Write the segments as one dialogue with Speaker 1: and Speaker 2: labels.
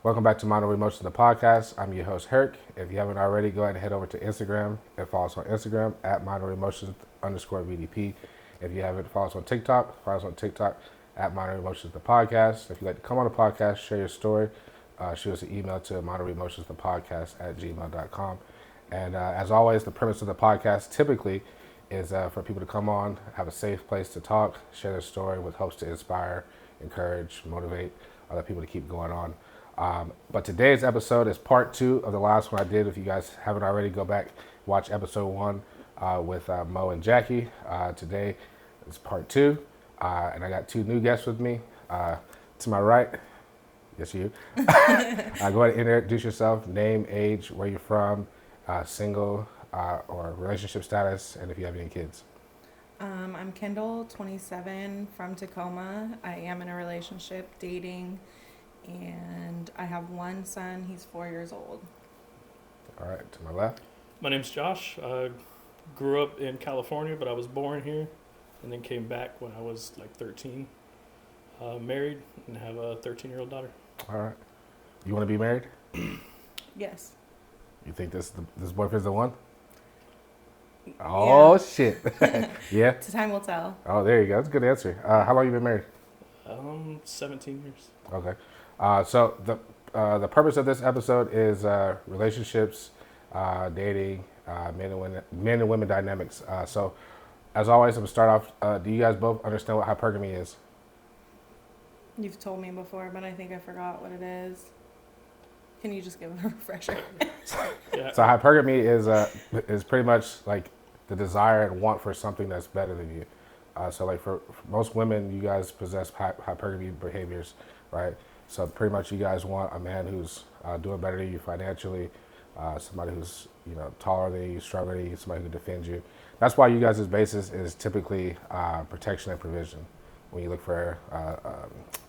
Speaker 1: Welcome back to Mono Emotions, the podcast. I'm your host, Herc. If you haven't already, go ahead and head over to Instagram and follow us on Instagram at Mono Emotions _VDP. If you haven't, follow us on TikTok. Follow us on TikTok at Mono Emotions, the podcast. If you'd like to come on the podcast, share your story, shoot us an email to monoemotionsthepodcast at gmail.com. And as always, the premise of the podcast typically is for people to come on, have a safe place to talk, share their story with hopes to inspire, encourage, motivate other people to keep going on. But today's episode is part 2 of the last one I did. If you guys haven't already, go back, watch episode 1 with Mo and Jackie. Today is part 2, and I got 2 new guests with me. To my right, yes, you. Go ahead and introduce yourself, name, age, where you're from, single or relationship status, and if you have any kids.
Speaker 2: I'm Kendall, 27, from Tacoma. I am in a relationship, dating, and I have one son. He's 4 years old.
Speaker 1: All right, to my left.
Speaker 3: My name's Josh. I grew up in California, but I was born here and then came back when I was like 13. Married and have a 13-year-old daughter.
Speaker 1: All right. You want to be married?
Speaker 2: Yes.
Speaker 1: You think this boyfriend's the one? Oh,
Speaker 2: Yeah.
Speaker 1: shit. Yeah?
Speaker 2: Time will tell.
Speaker 1: Oh, there you go. That's a good answer. How long you been married?
Speaker 3: 17 years.
Speaker 1: Okay. So the purpose of this episode is relationships, dating, men and women dynamics. So as always, I'm gonna start off. Do you guys both understand what hypergamy is?
Speaker 2: You've told me before, but I think I forgot what it is. Can you just give a refresher?
Speaker 3: Yeah.
Speaker 1: So hypergamy is pretty much like the desire and want for something that's better than you. So like for most women, you guys possess hypergamy behaviors, right? So pretty much you guys want a man who's doing better than you financially, somebody who's taller than you, stronger than you, somebody who defends you. That's why you guys' basis is typically protection and provision when you look for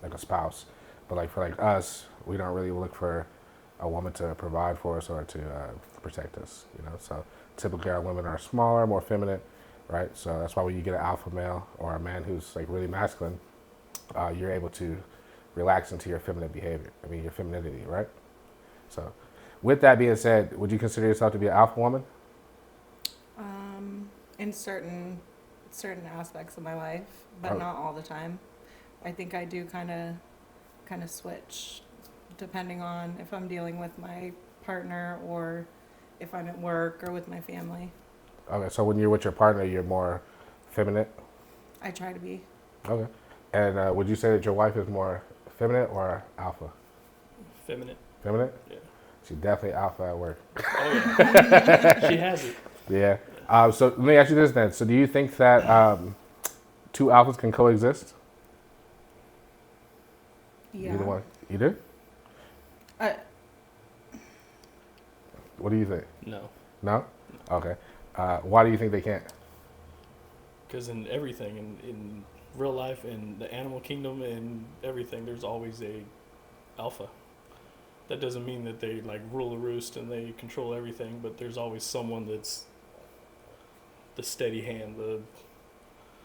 Speaker 1: like a spouse. But like for like us, we don't really look for a woman to provide for us or to protect us. So typically our women are smaller, more feminine, right? So that's why when you get an alpha male or a man who's like really masculine, you're able to relax into your feminine behavior. Your femininity, right? So with that being said, would you consider yourself to be an alpha woman?
Speaker 2: In certain aspects of my life, but not all the time. I think I do kind of switch depending on if I'm dealing with my partner or if I'm at work or with my family.
Speaker 1: Okay, so when you're with your partner, you're more feminine?
Speaker 2: I try to be.
Speaker 1: Okay. And would you say that your wife is more feminine or alpha?
Speaker 3: Feminine.
Speaker 1: Feminine?
Speaker 3: Yeah.
Speaker 1: She's definitely alpha at work.
Speaker 3: Oh, yeah. She has it.
Speaker 1: Yeah. So let me ask you this then. So do you think that 2 alphas can coexist?
Speaker 2: Yeah.
Speaker 1: Either one. You do?
Speaker 2: Uh,
Speaker 1: What do you think?
Speaker 3: No.
Speaker 1: No? Okay. Why do you think they can't?
Speaker 3: Because in everything, in real life, in the animal kingdom, and everything, there's always a alpha. That doesn't mean that they like rule the roost and they control everything, but there's always someone that's the steady hand.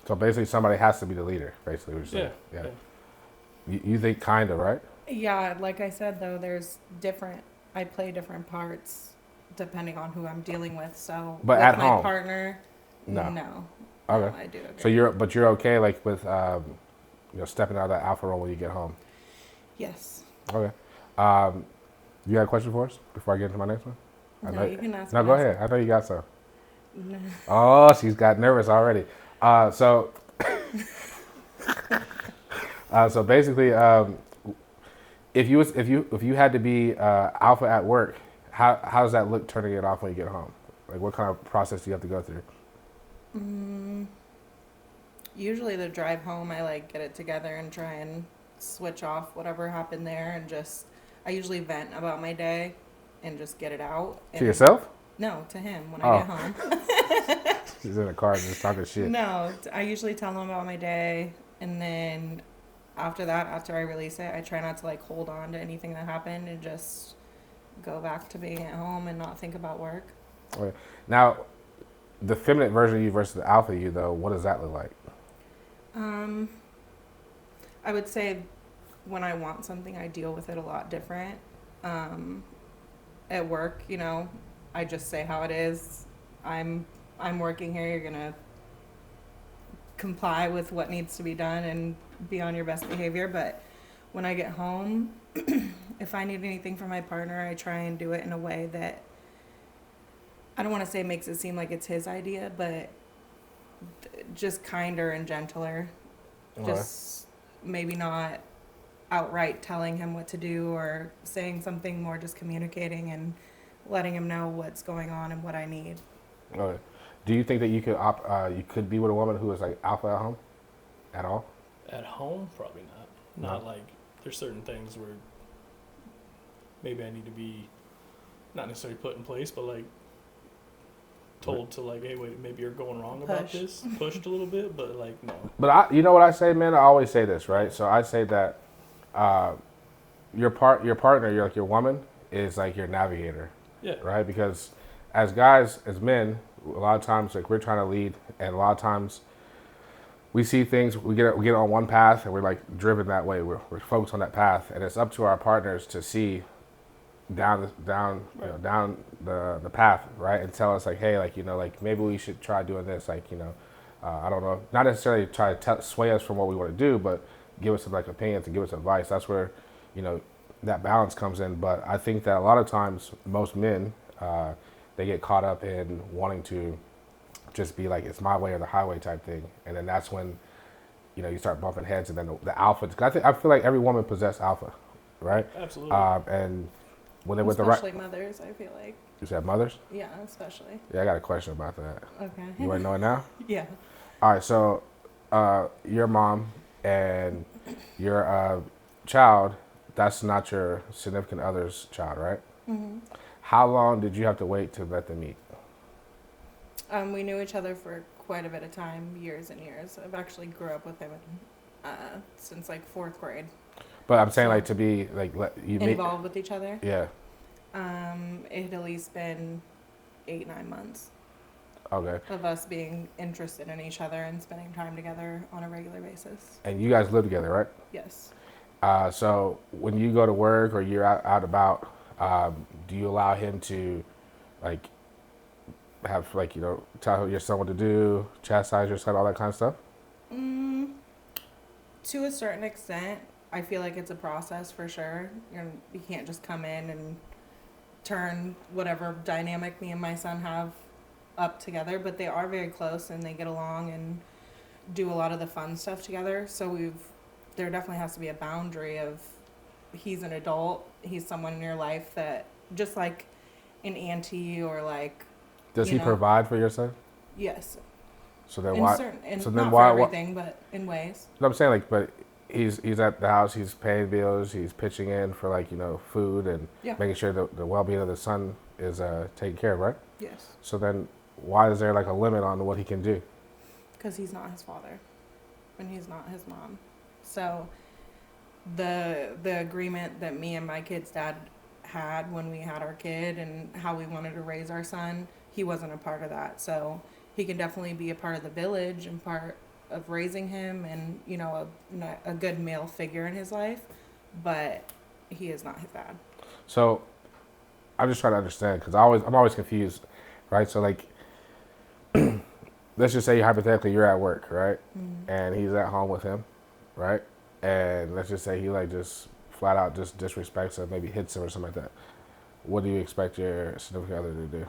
Speaker 1: So basically somebody has to be the leader, basically. What you're saying. Yeah. You think kind of, right?
Speaker 2: Yeah, like I said, though, I play different parts depending on who I'm dealing with. So
Speaker 1: But
Speaker 2: with
Speaker 1: at
Speaker 2: my
Speaker 1: home?
Speaker 2: partner,
Speaker 1: No.
Speaker 2: no.
Speaker 1: Okay.
Speaker 2: No, I do agree.
Speaker 1: So you're okay like with stepping out of that alpha role when you get home.
Speaker 2: Yes.
Speaker 1: Okay. You got a question for us before I get into my next one?
Speaker 2: No, you can ask
Speaker 1: No,
Speaker 2: me
Speaker 1: go
Speaker 2: next.
Speaker 1: ahead. I know you got some.
Speaker 2: No.
Speaker 1: Oh, she's got nervous already. So basically, if you had to be alpha at work, how does that look turning it off when you get home? Like, what kind of process do you have to go through?
Speaker 2: Usually the drive home, I get it together and try and switch off whatever happened there and I usually vent about my day and just get it out.
Speaker 1: To yourself?
Speaker 2: No, to him when
Speaker 1: Oh.
Speaker 2: I get home.
Speaker 1: She's in the car just talking shit.
Speaker 2: No, I usually tell him about my day, and then after I release it, I try not to hold on to anything that happened and just go back to being at home and not think about work.
Speaker 1: Okay. Now, the feminine version of you versus the alpha you, though, what does that look like?
Speaker 2: I would say when I want something, I deal with it a lot different. At work, you know, I just say how it is. I'm working here. You're gonna comply with what needs to be done and be on your best behavior. But when I get home, if I need anything from my partner, I try and do it in a way that I don't want to say makes it seem like it's his idea, but just kinder and gentler.
Speaker 1: Okay.
Speaker 2: Just maybe not outright telling him what to do or saying something, more just communicating and letting him know what's going on and what I need.
Speaker 1: Okay. Do you think that you could be with a woman who is like alpha at home, at all?
Speaker 3: At home, probably not. Not like there's certain things where maybe I need to be not necessarily put in place, but like told to like, hey, wait, maybe you're going wrong about this, pushed a little bit, but like no.
Speaker 1: But you know what I say, man? I always say this, right? So I say that your partner, your woman, is like your navigator,
Speaker 3: Yeah.
Speaker 1: right? Because as guys, as men, a lot of times like we're trying to lead, and a lot of times we see things, we get on one path, and we're like driven that way. We're focused on that path, and it's up to our partners to see down the path, right, and tell us like, hey, like, you know, like maybe we should try doing this, like, you know, I don't know, not necessarily try to sway us from what we want to do, but give us some like opinions and give us advice. That's where, you know, that balance comes in. But I think that a lot of times most men they get caught up in wanting to just be like, it's my way or the highway type thing, and then that's when, you know, you start bumping heads, and then the alpha. I feel like every woman possesses alpha, right?
Speaker 3: Absolutely.
Speaker 1: And when they're with the
Speaker 2: Especially
Speaker 1: right,
Speaker 2: mothers, I feel like.
Speaker 1: you said mothers?
Speaker 2: Yeah, especially.
Speaker 1: Yeah, I got a question about that.
Speaker 2: Okay.
Speaker 1: You want to know it now?
Speaker 2: Yeah.
Speaker 1: All right, so your mom and your child, that's not your significant other's child, right?
Speaker 2: Mm-hmm.
Speaker 1: How long did you have to wait to let them meet?
Speaker 2: We knew each other for quite a bit of time, years and years. I've actually grew up with him since like 4th grade.
Speaker 1: But I'm saying like to be like you meet
Speaker 2: Involved with each other.
Speaker 1: Yeah.
Speaker 2: It had at least been 8-9 months
Speaker 1: Okay.
Speaker 2: of us being interested in each other and spending time together on a regular basis.
Speaker 1: And you guys live together, right?
Speaker 2: Yes.
Speaker 1: So when you go to work or you're out about, do you allow him to, like, have like, you know, tell your son what to do, chastise your son, all that kind of stuff?
Speaker 2: To a certain extent, I feel like it's a process for sure. You can't just come in and turn whatever dynamic me and my son have up together, but they are very close and they get along and do a lot of the fun stuff together. So there definitely has to be a boundary of, he's an adult, he's someone in your life that, just like an auntie or like.
Speaker 1: Does he provide for your son?
Speaker 2: Yes.
Speaker 1: So then
Speaker 2: Not for everything, but in ways.
Speaker 1: No, I'm saying like, but he's at the house, he's paying bills, he's pitching in for like, you know, food and making sure the well-being of the son is taken care of, right?
Speaker 2: Yes.
Speaker 1: So then why is there like a limit on what he can do?
Speaker 2: Because he's not his father and he's not his mom. So the agreement that me and my kid's dad had when we had our kid and how we wanted to raise our son, he wasn't a part of that. So he can definitely be a part of the village and part of raising him and, you know, a good male figure in his life, but he is not his dad.
Speaker 1: So I'm just trying to understand, because I'm always confused, right? So like, let's just say hypothetically you're at work, right? Mm-hmm. And he's at home with him, right? And let's just say he like just flat out just disrespects him, maybe hits him or something like that. What do you expect your significant other to do?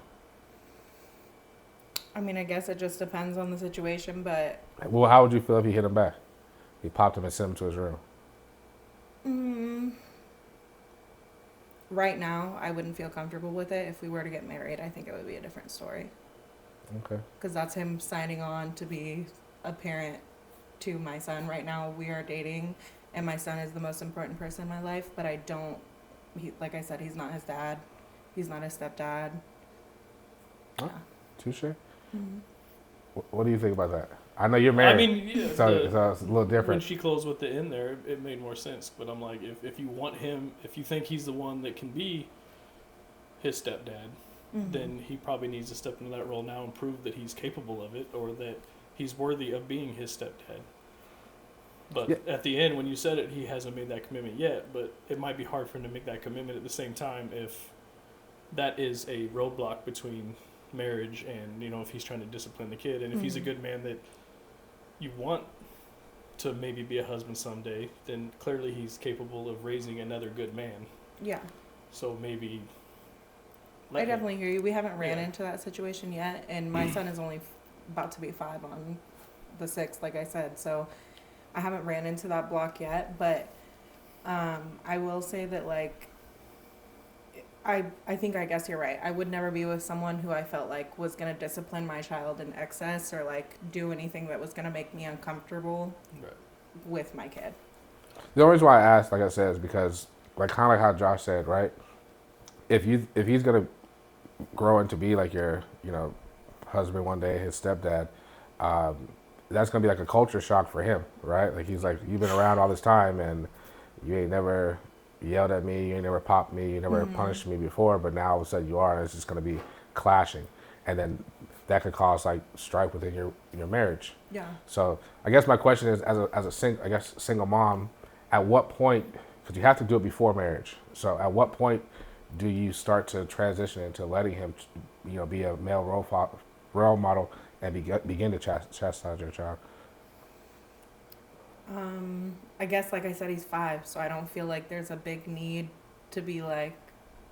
Speaker 2: I mean, I guess it just depends on the situation, but...
Speaker 1: Well, how would you feel if he hit him back? He popped him and sent him to his room.
Speaker 2: Right now, I wouldn't feel comfortable with it. If we were to get married, I think it would be a different story.
Speaker 1: Okay.
Speaker 2: Because that's him signing on to be a parent to my son. Right now, we are dating, and my son is the most important person in my life, but like I said, he's not his dad. He's not his stepdad.
Speaker 1: Oh, yeah. Touche.
Speaker 2: Mm-hmm.
Speaker 1: What do you think about that? I know you're married.
Speaker 3: I mean, yeah,
Speaker 1: so it's a little different.
Speaker 3: When she closed with the in there, it made more sense. But I'm like, if you want him, if you think he's the one that can be his stepdad, then he probably needs to step into that role now and prove that he's capable of it, or that he's worthy of being his stepdad. But
Speaker 1: Yeah.
Speaker 3: at the end, when you said it, he hasn't made that commitment yet. But it might be hard for him to make that commitment at the same time if that is a roadblock between marriage and, you know, if he's trying to discipline the kid. And if he's a good man that you want to maybe be a husband someday, then clearly he's capable of raising another good man.
Speaker 2: Yeah.
Speaker 3: So maybe.
Speaker 2: I definitely hear you. We haven't ran
Speaker 3: Yeah.
Speaker 2: into that situation yet, and my son is only about to be 5 on the 6th, like I said. So I haven't ran into that block yet, but I will say that, like, I think, I guess you're right. I would never be with someone who I felt like was going to discipline my child in excess or, like, do anything that was going to make me uncomfortable
Speaker 3: Right.
Speaker 2: with my kid.
Speaker 1: The only reason why I asked, like I said, is because, like, kind of like how Josh said, right? If he's gonna grow into be like your, you know, husband one day, his stepdad, that's gonna be like a culture shock for him, right? Like, he's like, you've been around all this time and you ain't never yelled at me, you ain't never popped me, you never punished me before, but now all of a sudden you are, and it's just gonna be clashing, and then that could cause like strife within your marriage.
Speaker 2: Yeah.
Speaker 1: So I guess my question is, as a single mom, at what point, because you have to do it before marriage. So at what point do you start to transition into letting him, you know, be a male role model and begin to chastise your child?
Speaker 2: I guess, like I said, he's 5, so I don't feel like there's a big need to be like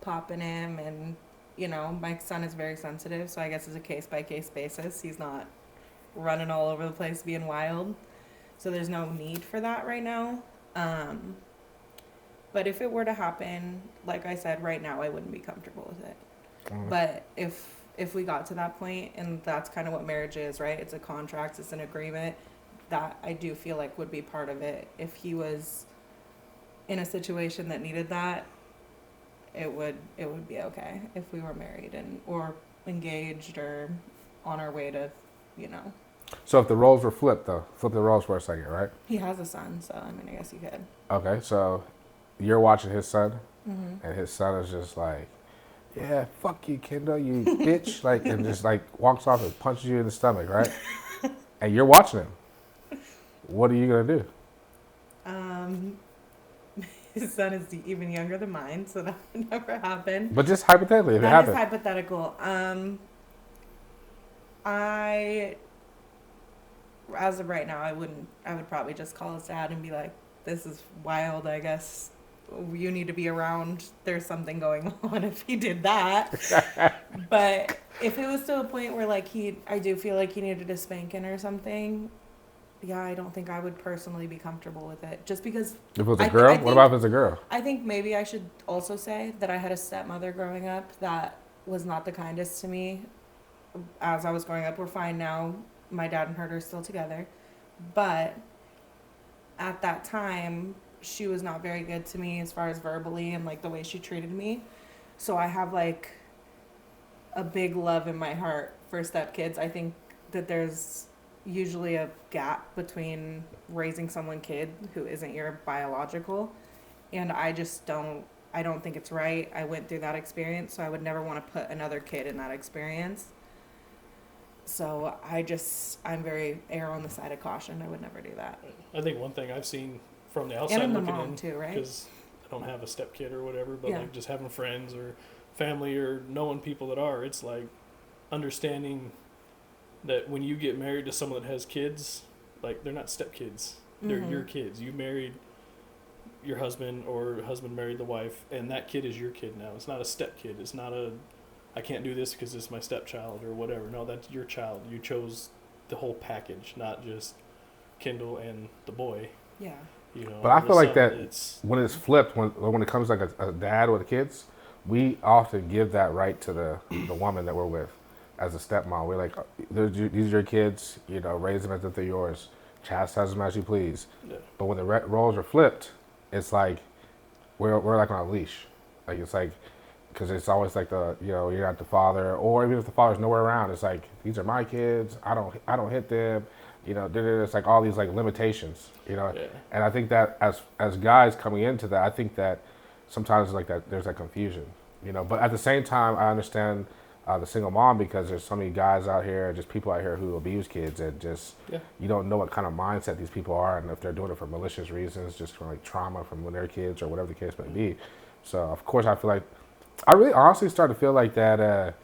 Speaker 2: popping him, and, you know, my son is very sensitive, so I guess it's a case-by-case basis. He's not running all over the place being wild, so there's no need for that right now. But if it were to happen, like I said, right now I wouldn't be comfortable with it. But if we got to that point, and that's kind of what marriage is, right? It's a contract, it's an agreement, that I do feel like would be part of it. If he was in a situation that needed that, it would be okay if we were married and or engaged or on our way to, you know.
Speaker 1: So if the roles were flipped, though, flip the roles for a second, right?
Speaker 2: He has a son, so I mean, I guess you could.
Speaker 1: Okay, so you're watching his son, and his son is just like, yeah, fuck you, Kendall, you bitch, like, and just like walks off and punches you in the stomach, right? And you're watching him. What are you gonna do?
Speaker 2: His son is even younger than mine, so that would never happen.
Speaker 1: But just hypothetically, if it
Speaker 2: That is
Speaker 1: happened.
Speaker 2: hypothetical. I, as of right now, I would probably just call his dad and be like, this is wild, I guess. You need to be around. There's something going on if he did that. But if it was to a point where, like, I do feel like he needed a spanking or something, yeah, I don't think I would personally be comfortable with it. Just because
Speaker 1: If it was a
Speaker 2: I
Speaker 1: girl,
Speaker 2: think-
Speaker 1: what about if it's a girl?
Speaker 2: I think maybe I should also say that I had a stepmother growing up that was not the kindest to me as I was growing up. We're fine now. My dad and her are still together. But at that time, she was not very good to me as far as verbally and, like, the way she treated me. So I have, like, a big love in my heart for stepkids. I think that there's usually a gap between raising someone kid who isn't your biological, and I don't think it's right. I went through that experience, so I would never want to put another kid in that experience. So I'm very err on the side of caution. I would never do that.
Speaker 3: I think one thing I've seen from the outside
Speaker 2: And I'm the
Speaker 3: looking
Speaker 2: mom
Speaker 3: in,
Speaker 2: too, right?
Speaker 3: because I don't have a stepkid or whatever, but
Speaker 2: Yeah.
Speaker 3: like just having friends or family or knowing people that are, it's like understanding that when you get married to someone that has kids, like, they're not stepkids, they're your kids. You married your husband, or husband married the wife, and that kid is your kid now. It's not a stepkid. It's not I can't do this because it's my stepchild or whatever. No, that's your child. You chose the whole package, not just Kendall and the boy.
Speaker 2: Yeah.
Speaker 3: You know,
Speaker 1: But I feel like
Speaker 3: so
Speaker 1: that
Speaker 3: it's
Speaker 1: when it's flipped, when it comes like a dad with the kids, we often give that right to the woman that we're with as a stepmom. We're like, these are your kids, you know, raise them as if they're yours, chastise them as you please.
Speaker 3: yeah.
Speaker 1: But when the roles are flipped, it's like we're like on a leash. Like, it's like, because it's always like you're not the father, or even if the father's nowhere around, it's like, these are my kids. I don't hit them. You know, it's like all these like limitations. You know,
Speaker 3: Yeah.
Speaker 1: and I think that as guys coming into that, I think that sometimes like that there's that confusion. You know, but at the same time, I understand the single mom, because there's so many guys out here, just people out here who abuse kids, and just
Speaker 3: Yeah.
Speaker 1: you don't know what kind of mindset these people are, and if they're doing it for malicious reasons, just for like trauma from when they're kids or whatever the case may be. So of course I feel like I really honestly start to feel like that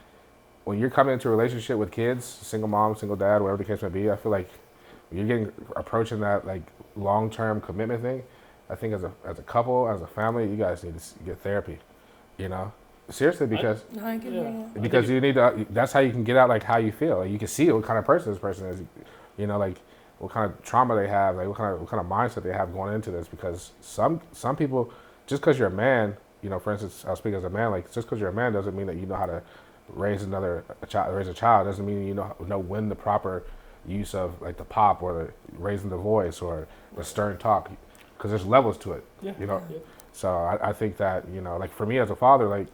Speaker 1: when you're coming into a relationship with kids, single mom, single dad, whatever the case may be. I feel like when you're getting approaching that like long term commitment thing, I think as a couple, as a family, you guys need to get therapy. You know, seriously, because
Speaker 2: No, I can
Speaker 3: Yeah.
Speaker 2: hear you.
Speaker 1: because you need to. That's how you can get out like how you feel. Like, you can see what kind of person this person is. You know, like what kind of trauma they have, like what kind of mindset they have going into this. Because some people, just because you're a man, you know, for instance, I'll speak as a man. Like, just because you're a man doesn't mean that you know how to raise a child doesn't mean you know when the proper use of like the pop or the raising the voice or the stern talk, because there's levels to it.
Speaker 3: Yeah.
Speaker 1: You know,
Speaker 3: Yeah.
Speaker 1: so I think that, you know, like for me as a father, like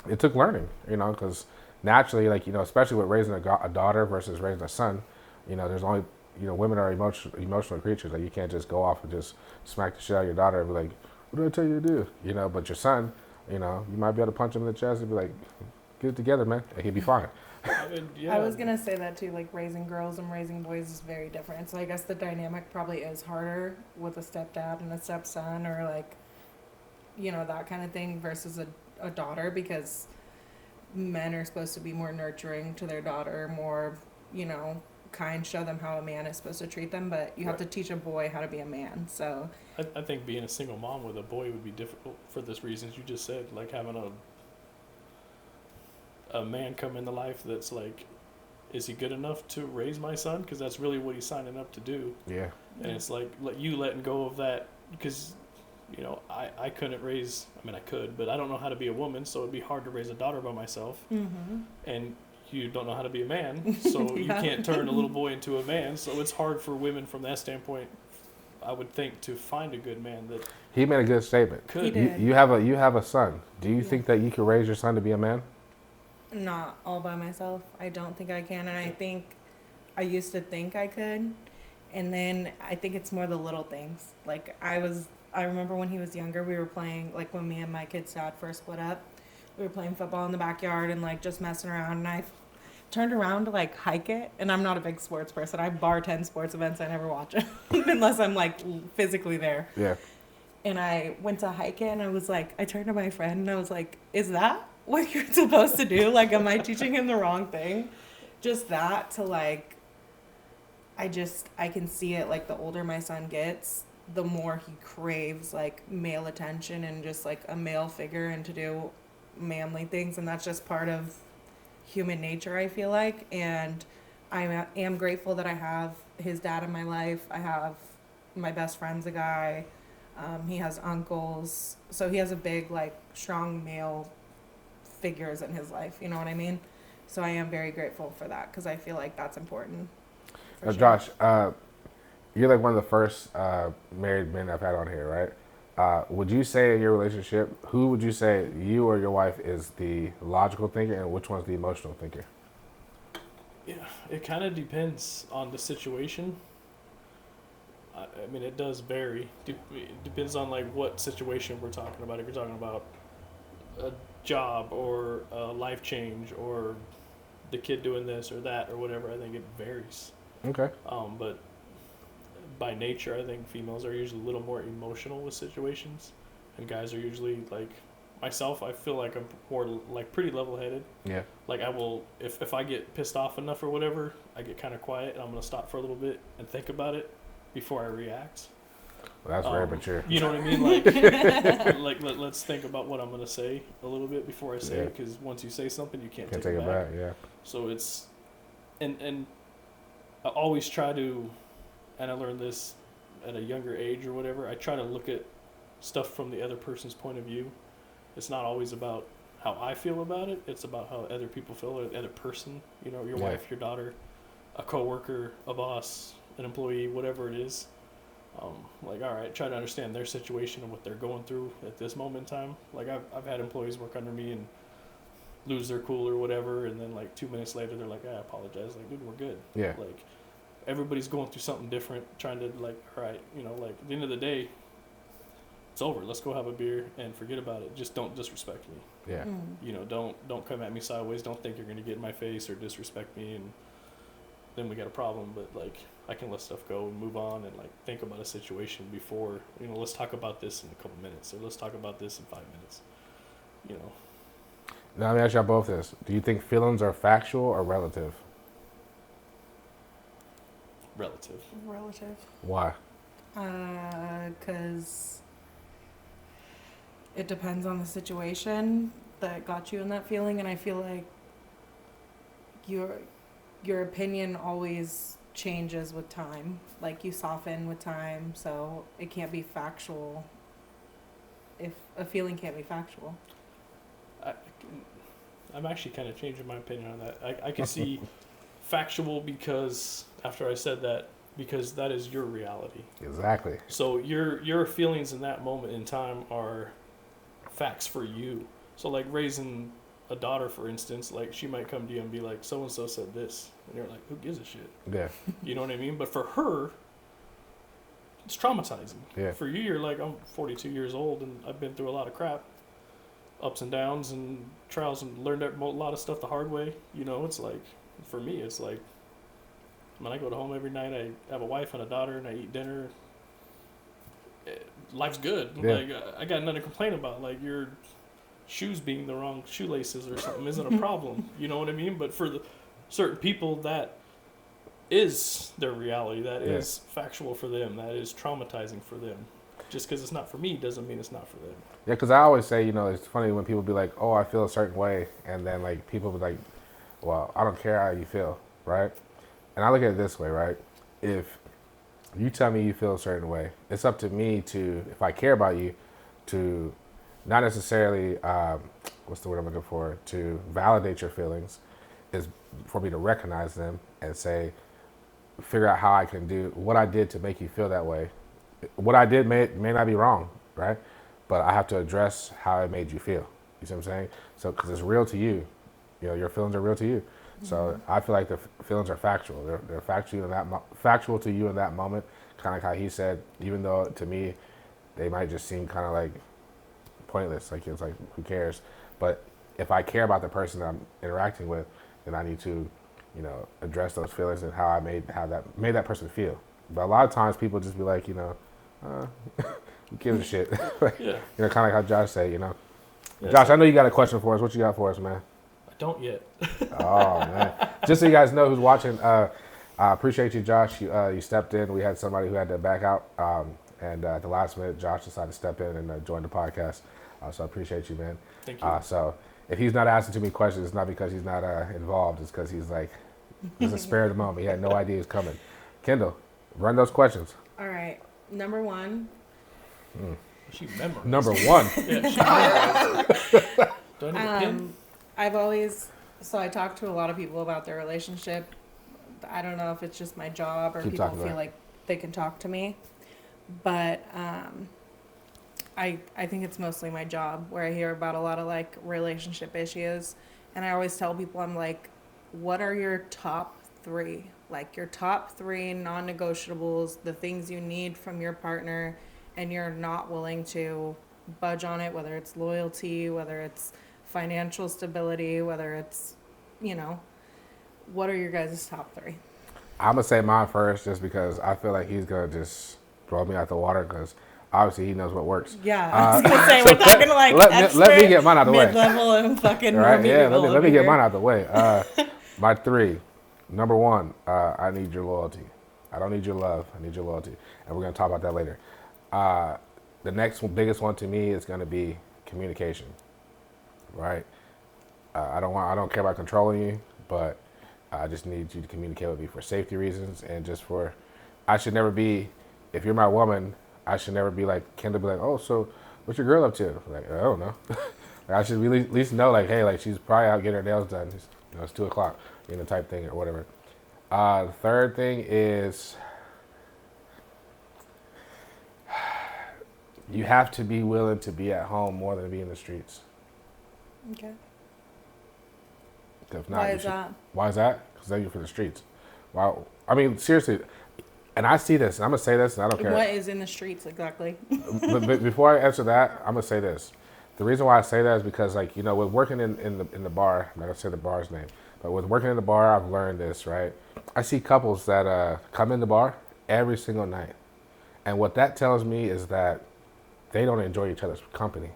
Speaker 1: it took learning, you know, because naturally, like, you know, especially with raising a daughter versus raising a son, you know, there's only, you know, women are emotional creatures. Like, you can't just go off and just smack the shit out of your daughter and be like, what did I tell you to do? You know, but your son, you know, you might be able to punch him in the chest and be like, get it together, man, and he'd be fine.
Speaker 3: I mean, yeah.
Speaker 2: I was gonna say that too. Like, raising girls and raising boys is very different. So I guess the dynamic probably is harder with a stepdad and a stepson, or like, you know, that kind of thing versus a daughter, because men are supposed to be more nurturing to their daughter, more, you know, kind, show them how a man is supposed to treat them. But you have to teach a boy how to be a man. So
Speaker 3: I think being a single mom with a boy would be difficult for the reasons you just said, like having a man come into life that's like, is he good enough to raise my son? Because that's really what he's signing up to do.
Speaker 1: Yeah.
Speaker 3: And it's like you letting go of that, because, you know, I couldn't raise, I mean, I could, but I don't know how to be a woman, so it'd be hard to raise a daughter by myself.
Speaker 2: mm-hmm.
Speaker 3: And you don't know how to be a man, so you
Speaker 2: Yeah.
Speaker 3: can't turn a little boy into a man. So it's hard for women from that standpoint, I would think, to find a good man that
Speaker 1: He made a good statement.
Speaker 3: could.
Speaker 2: He did.
Speaker 1: You have a son. Do you
Speaker 2: Yeah.
Speaker 1: think that you could raise your son to be a man?
Speaker 2: Not all by myself. I don't think I can, and I think I used to think I could, and then I think it's more the little things. Like, I remember when he was younger, we were playing, like when me and my kid's dad first split up, we were playing football in the backyard and like just messing around, and I turned around to like hike it, and I'm not a big sports person. I bartend sports events, I never watch it unless I'm like physically there.
Speaker 1: Yeah.
Speaker 2: And I went to hike it, and I was like, I turned to my friend and I was like, is that what you're supposed to do? Like, am I teaching him the wrong thing? Just that, to like, I can see it, like the older my son gets, the more he craves like male attention and just like a male figure and to do manly things. And that's just part of human nature, I feel like. And I am grateful that I have his dad in my life. I have my best friend's a guy. He has uncles, so he has a big, like, strong male figures in his life. You know what I mean? So I am very grateful for that, because I feel like that's important. for sure.
Speaker 1: Josh, you're like one of the first married men I've had on here, right? Would you say in your relationship, who would you say, you or your wife, is the logical thinker, and which one's the emotional thinker?
Speaker 3: Yeah, it kind of depends on the situation. I mean, it does vary. It depends on like what situation we're talking about. If you're talking about a job or a life change or the kid doing this or that or whatever, I think it varies.
Speaker 1: Okay.
Speaker 3: But by nature, I think females are usually a little more emotional with situations, and guys are usually like myself. I feel like I'm more like pretty level-headed.
Speaker 1: Yeah.
Speaker 3: Like, I will, if I get pissed off enough or whatever, I get kind of quiet and I'm gonna stop for a little bit and think about it before I react.
Speaker 1: Well, that's very mature.
Speaker 3: You know what I mean? Like, let's think about what I'm gonna say a little bit before I say
Speaker 1: Yeah.
Speaker 3: it, because once you say something, you can't
Speaker 1: Can't
Speaker 3: take it back.
Speaker 1: Yeah.
Speaker 3: So it's, and I always try to, and I learned this at a younger age or whatever, I try to look at stuff from the other person's point of view. It's not always about how I feel about it. It's about how other people feel, or the other person, you know, your
Speaker 1: Yeah.
Speaker 3: wife, your daughter, a coworker, a boss, an employee, whatever it is. Like, all right, try to understand their situation and what they're going through at this moment in time. Like, I've had employees work under me and lose their cool or whatever, and then like 2 minutes later they're like, I apologize. Like, dude, we're good.
Speaker 1: Yeah.
Speaker 3: Like, everybody's going through something different, trying to like, all right, you know, like at the end of the day, it's over. Let's go have a beer and forget about it. Just don't disrespect me.
Speaker 1: Yeah.
Speaker 3: You know, don't come at me sideways. Don't think you're gonna get in my face or disrespect me, and then we got a problem. But like, I can let stuff go and move on and like think about a situation before, you know, let's talk about this in a couple minutes, or let's talk about this in 5 minutes. You know,
Speaker 1: Now let me ask y'all both this: do you think feelings are factual or relative?
Speaker 3: relative.
Speaker 2: Relative.
Speaker 1: Why?
Speaker 2: Because it depends on the situation that got you in that feeling, and I feel like your opinion always changes with time. Like you soften with time, so it can't be factual. If a feeling can't be factual.
Speaker 3: I'm actually kind of changing my opinion on that. I can see factual because after I said that, because that is your reality.
Speaker 1: Exactly.
Speaker 3: So your feelings in that moment in time are facts for you. So like raising a daughter, for instance, like she might come to you and be like, so and so said this, and you're like, who gives a shit?
Speaker 1: Yeah.
Speaker 3: You know what I mean? But for her, it's traumatizing.
Speaker 1: Yeah.
Speaker 3: For you, you're like, I'm 42 years old and I've been through a lot of crap, ups and downs and trials, and learned a lot of stuff the hard way. You know, it's like, for me, it's like, when I go to home every night, I have a wife and a daughter, and I eat dinner. Life's good.
Speaker 1: Yeah.
Speaker 3: Like I got nothing to complain about. Like your shoes being the wrong shoelaces or something isn't a problem. You know what I mean? But for the certain people, that is their reality. That is factual for them. That is traumatizing for them. Just because it's not for me doesn't mean it's not for them.
Speaker 1: Yeah, because I always say, you know, it's funny when people be like, oh, I feel a certain way. And then, like, people be like, well, I don't care how you feel, right? And I look at it this way, right? If you tell me you feel a certain way, it's up to me to, if I care about you, to not necessarily, what's the word I'm looking for, to validate your feelings, is for me to recognize them and say, figure out how I can do what I did to make you feel that way. What I did may not be wrong, right? But I have to address how it made you feel. You see what I'm saying? So, because it's real to you. You know, your feelings are real to you. So I feel like the feelings are factual. They're factual in that factual to you in that moment. Kind of like how he said, even though to me they might just seem kind of like pointless. Like it's like who cares? But if I care about the person that I'm interacting with, then I need to, you know, address those feelings and how I made that person feel. But a lot of times people just be like, you know, who gives a shit? Like,
Speaker 3: Yeah.
Speaker 1: You know, kind of like how Josh said, you know.
Speaker 3: Yeah,
Speaker 1: Josh, I know you got a question for us. What you got for us, man?
Speaker 3: I don't yet.
Speaker 1: Oh man! Just so you guys know who's watching, I appreciate you, Josh. You stepped in. We had somebody who had to back out, and at the last minute, Josh decided to step in and join the podcast. So I appreciate you, man.
Speaker 3: Thank you.
Speaker 1: So if he's not asking too many questions, it's not because he's not involved. It's because he's like, he's a spare of the moment. He had no idea he was coming. Kendall, run those questions.
Speaker 2: All right. Number one.
Speaker 3: She memorized.
Speaker 1: Number one.
Speaker 3: Yeah, she memorized. Do I need a pin?
Speaker 2: I talk to a lot of people about their relationship. I don't know if it's just my job or
Speaker 1: Keep
Speaker 2: people
Speaker 1: talking
Speaker 2: feel
Speaker 1: about it.
Speaker 2: like they can talk to me. But I think it's mostly my job where I hear about a lot of like relationship issues. And I always tell people, I'm like, what are your top 3? Like your top 3 non-negotiables, the things you need from your partner and you're not willing to budge on it, whether it's loyalty, whether it's financial stability, whether it's, you know, what are your guys' top 3?
Speaker 1: I'm gonna say mine first, just because I feel like he's gonna just throw me out the water, because obviously he knows what works.
Speaker 2: Yeah, I was gonna say, we're talking like
Speaker 1: let me get mine out of the way.
Speaker 2: mid-level and fucking
Speaker 1: Right? Yeah,
Speaker 2: remedial
Speaker 1: let me
Speaker 2: over
Speaker 1: get
Speaker 2: here.
Speaker 1: mine out of the way. My 3, number 1, I need your loyalty. I don't need your love. I need your loyalty, and we're gonna talk about that later. The next biggest one to me is gonna be communication. Right? I don't care about controlling you, but I just need you to communicate with me for safety reasons, and just for, I should never be, if you're my woman, I should never be like, Kendall be like, oh, so what's your girl up to? Like, I don't know. Like, I should really at least know, like, hey, like she's probably out getting her nails done. It's, you know, it's 2:00, you know, type thing or whatever. The third thing is, you have to be willing to be at home more than to be in the streets.
Speaker 2: Okay.
Speaker 1: If not,
Speaker 2: Why
Speaker 1: you
Speaker 2: is
Speaker 1: should-
Speaker 2: that?
Speaker 1: Why is that? Because then you're for the streets. Wow. I mean, seriously, And I see this, and I'm gonna say this, and I don't care.
Speaker 2: What is in the streets exactly?
Speaker 1: But before I answer that, I'm gonna say this. The reason why I say that is because, like, you know, with working in the bar, I'm not gonna say the bar's name, but with working in the bar, I've learned this, right? I see couples that come in the bar every single night, and what that tells me is that they don't enjoy each other's company,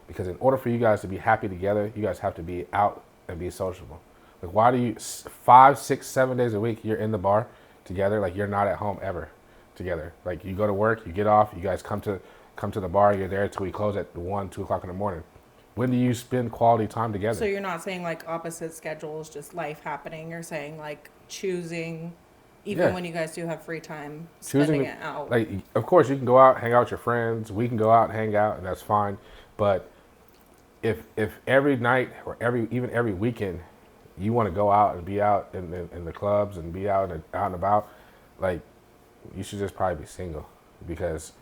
Speaker 1: because in order for you guys to be happy together, you guys have to be out and be sociable. Like, why do you 5, 6, 7 days a week you're in the bar together? Like, you're not at home ever together. Like, you go to work, you get off, you guys come to the bar, you're there till we close at 1, 2 o'clock in the morning. When do you spend quality time together?
Speaker 2: So you're not saying like opposite schedules, just life happening. You're saying like choosing, even
Speaker 1: Yeah.
Speaker 2: when you guys do have free time,
Speaker 1: Choosing
Speaker 2: spending
Speaker 1: to-
Speaker 2: it out.
Speaker 1: Like, of course, you can go out, hang out with your friends. We can go out and hang out, and that's fine. But if every night or even every weekend, you want to go out and be out in the clubs and be out and about, like, you should just probably be single, because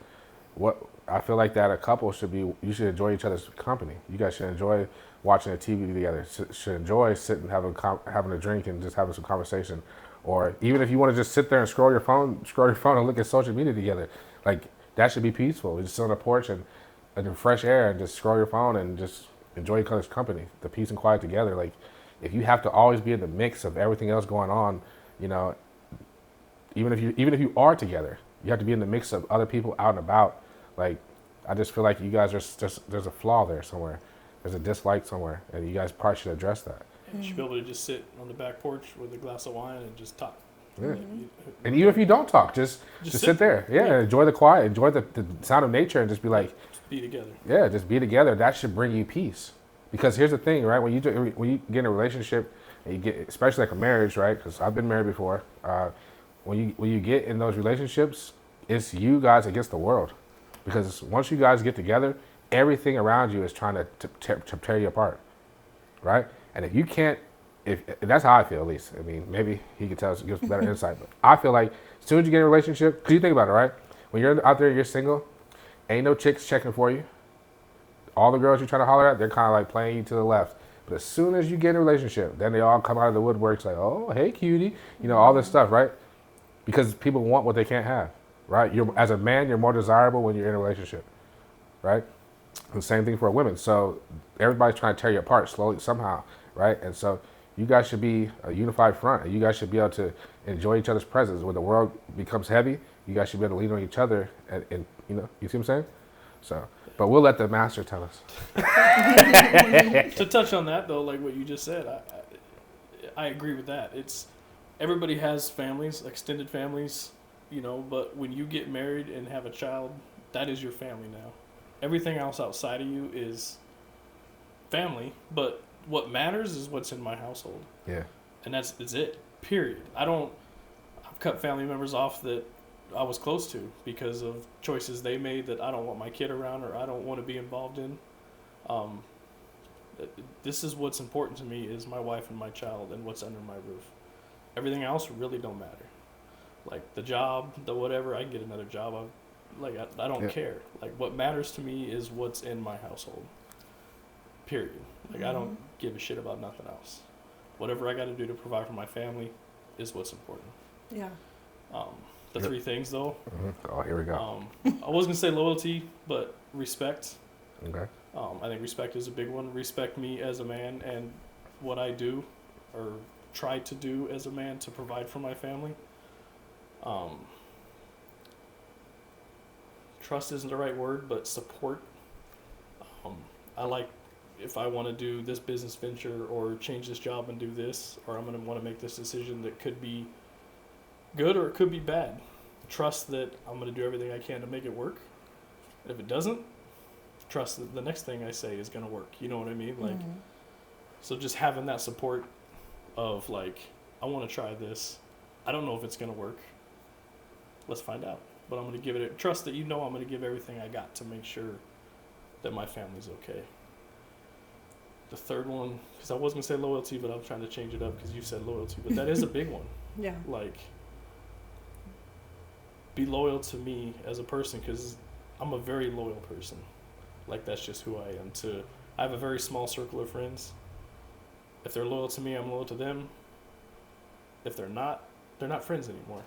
Speaker 1: what I feel like that a couple should be, you should enjoy each other's company. You guys should enjoy watching a TV together. Should enjoy sitting having a drink and just having some conversation, or even if you want to just sit there and scroll your phone and look at social media together, like, that should be peaceful. Just sit on the porch and in the fresh air and just scroll your phone and just enjoy each other's company, the peace and quiet together. Like, if you have to always be in the mix of everything else going on, you know, even if you are together, you have to be in the mix of other people out and about. Like, I just feel like you guys are just, there's a flaw there somewhere. There's a dislike somewhere, and you guys probably should address that.
Speaker 3: And you should be able to just sit on the back porch with a glass of wine and just talk.
Speaker 1: Yeah.
Speaker 3: Like,
Speaker 1: And even if you don't talk, just sit there. Yeah,
Speaker 3: Yeah.
Speaker 1: enjoy the quiet, enjoy the sound of nature, and just be like,
Speaker 3: just be together.
Speaker 1: yeah, just be together. That should bring you peace. Because here's the thing, right? When you get in a relationship, and you get, especially like a marriage, right? Because I've been married before. When you get in those relationships, it's you guys against the world. Because once you guys get together, everything around you is trying to tear you apart, right? And if you can't, if that's how I feel, at least. I mean, maybe he could tell us, give us better insight. But I feel like as soon as you get in a relationship, because you think about it, right? When you're out there, you're single, ain't no chicks checking for you. All the girls you're trying to holler at, they're kind of like playing you to the left. But as soon as you get in a relationship, then they all come out of the woodworks like, oh, hey, cutie, you know, all this stuff, right? Because people want what they can't have, right? As a man, you're more desirable when you're in a relationship, right? The same thing for women. So everybody's trying to tear you apart slowly, somehow, right? And so you guys should be a unified front, and you guys should be able to enjoy each other's presence. When the world becomes heavy, you guys should be able to lean on each other, and you know, you see what I'm saying? So, but we'll let the master tell us.
Speaker 3: To touch on that though, like what you just said, I agree with that. It's everybody has families, extended families, you know, but when you get married and have a child, that is your family now. Everything else outside of you is family, but what matters is what's in my household.
Speaker 1: Yeah.
Speaker 3: And that's it. Period. I've cut family members off that I was close to because of choices they made that I don't want my kid around or I don't want to be involved in. This is what's important to me is my wife and my child and what's under my roof. Everything else really don't matter. Like the job, the whatever, I can get another job. I don't care. Like what matters to me is what's in my household. Period. Like I don't give a shit about nothing else. Whatever I got to do to provide for my family is what's important.
Speaker 2: Yeah.
Speaker 3: The three things though.
Speaker 1: Mm-hmm. Oh, here we go.
Speaker 3: I was gonna say loyalty, but respect.
Speaker 1: Okay.
Speaker 3: I think respect is a big one. Respect me as a man and what I do or try to do as a man to provide for my family. Trust isn't the right word, but support. I like if I want to do this business venture or change this job and do this, or I'm going to want to make this decision that could be good or it could be bad. Trust that I'm going to do everything I can to make it work. And if it doesn't, trust that the next thing I say is going to work. You know what I mean? Like, so just having that support of like, I want to try this. I don't know if it's going to work. Let's find out. But I'm going to give it trust that I'm going to give everything I got to make sure that my family's okay. The third one, because I was going to say loyalty, but I'm trying to change it up because you said loyalty. But that is a big one.
Speaker 2: Yeah.
Speaker 3: Like, be loyal to me as a person because I'm a very loyal person. Like, that's just who I am. I have a very small circle of friends. If they're loyal to me, I'm loyal to them. If they're not friends anymore.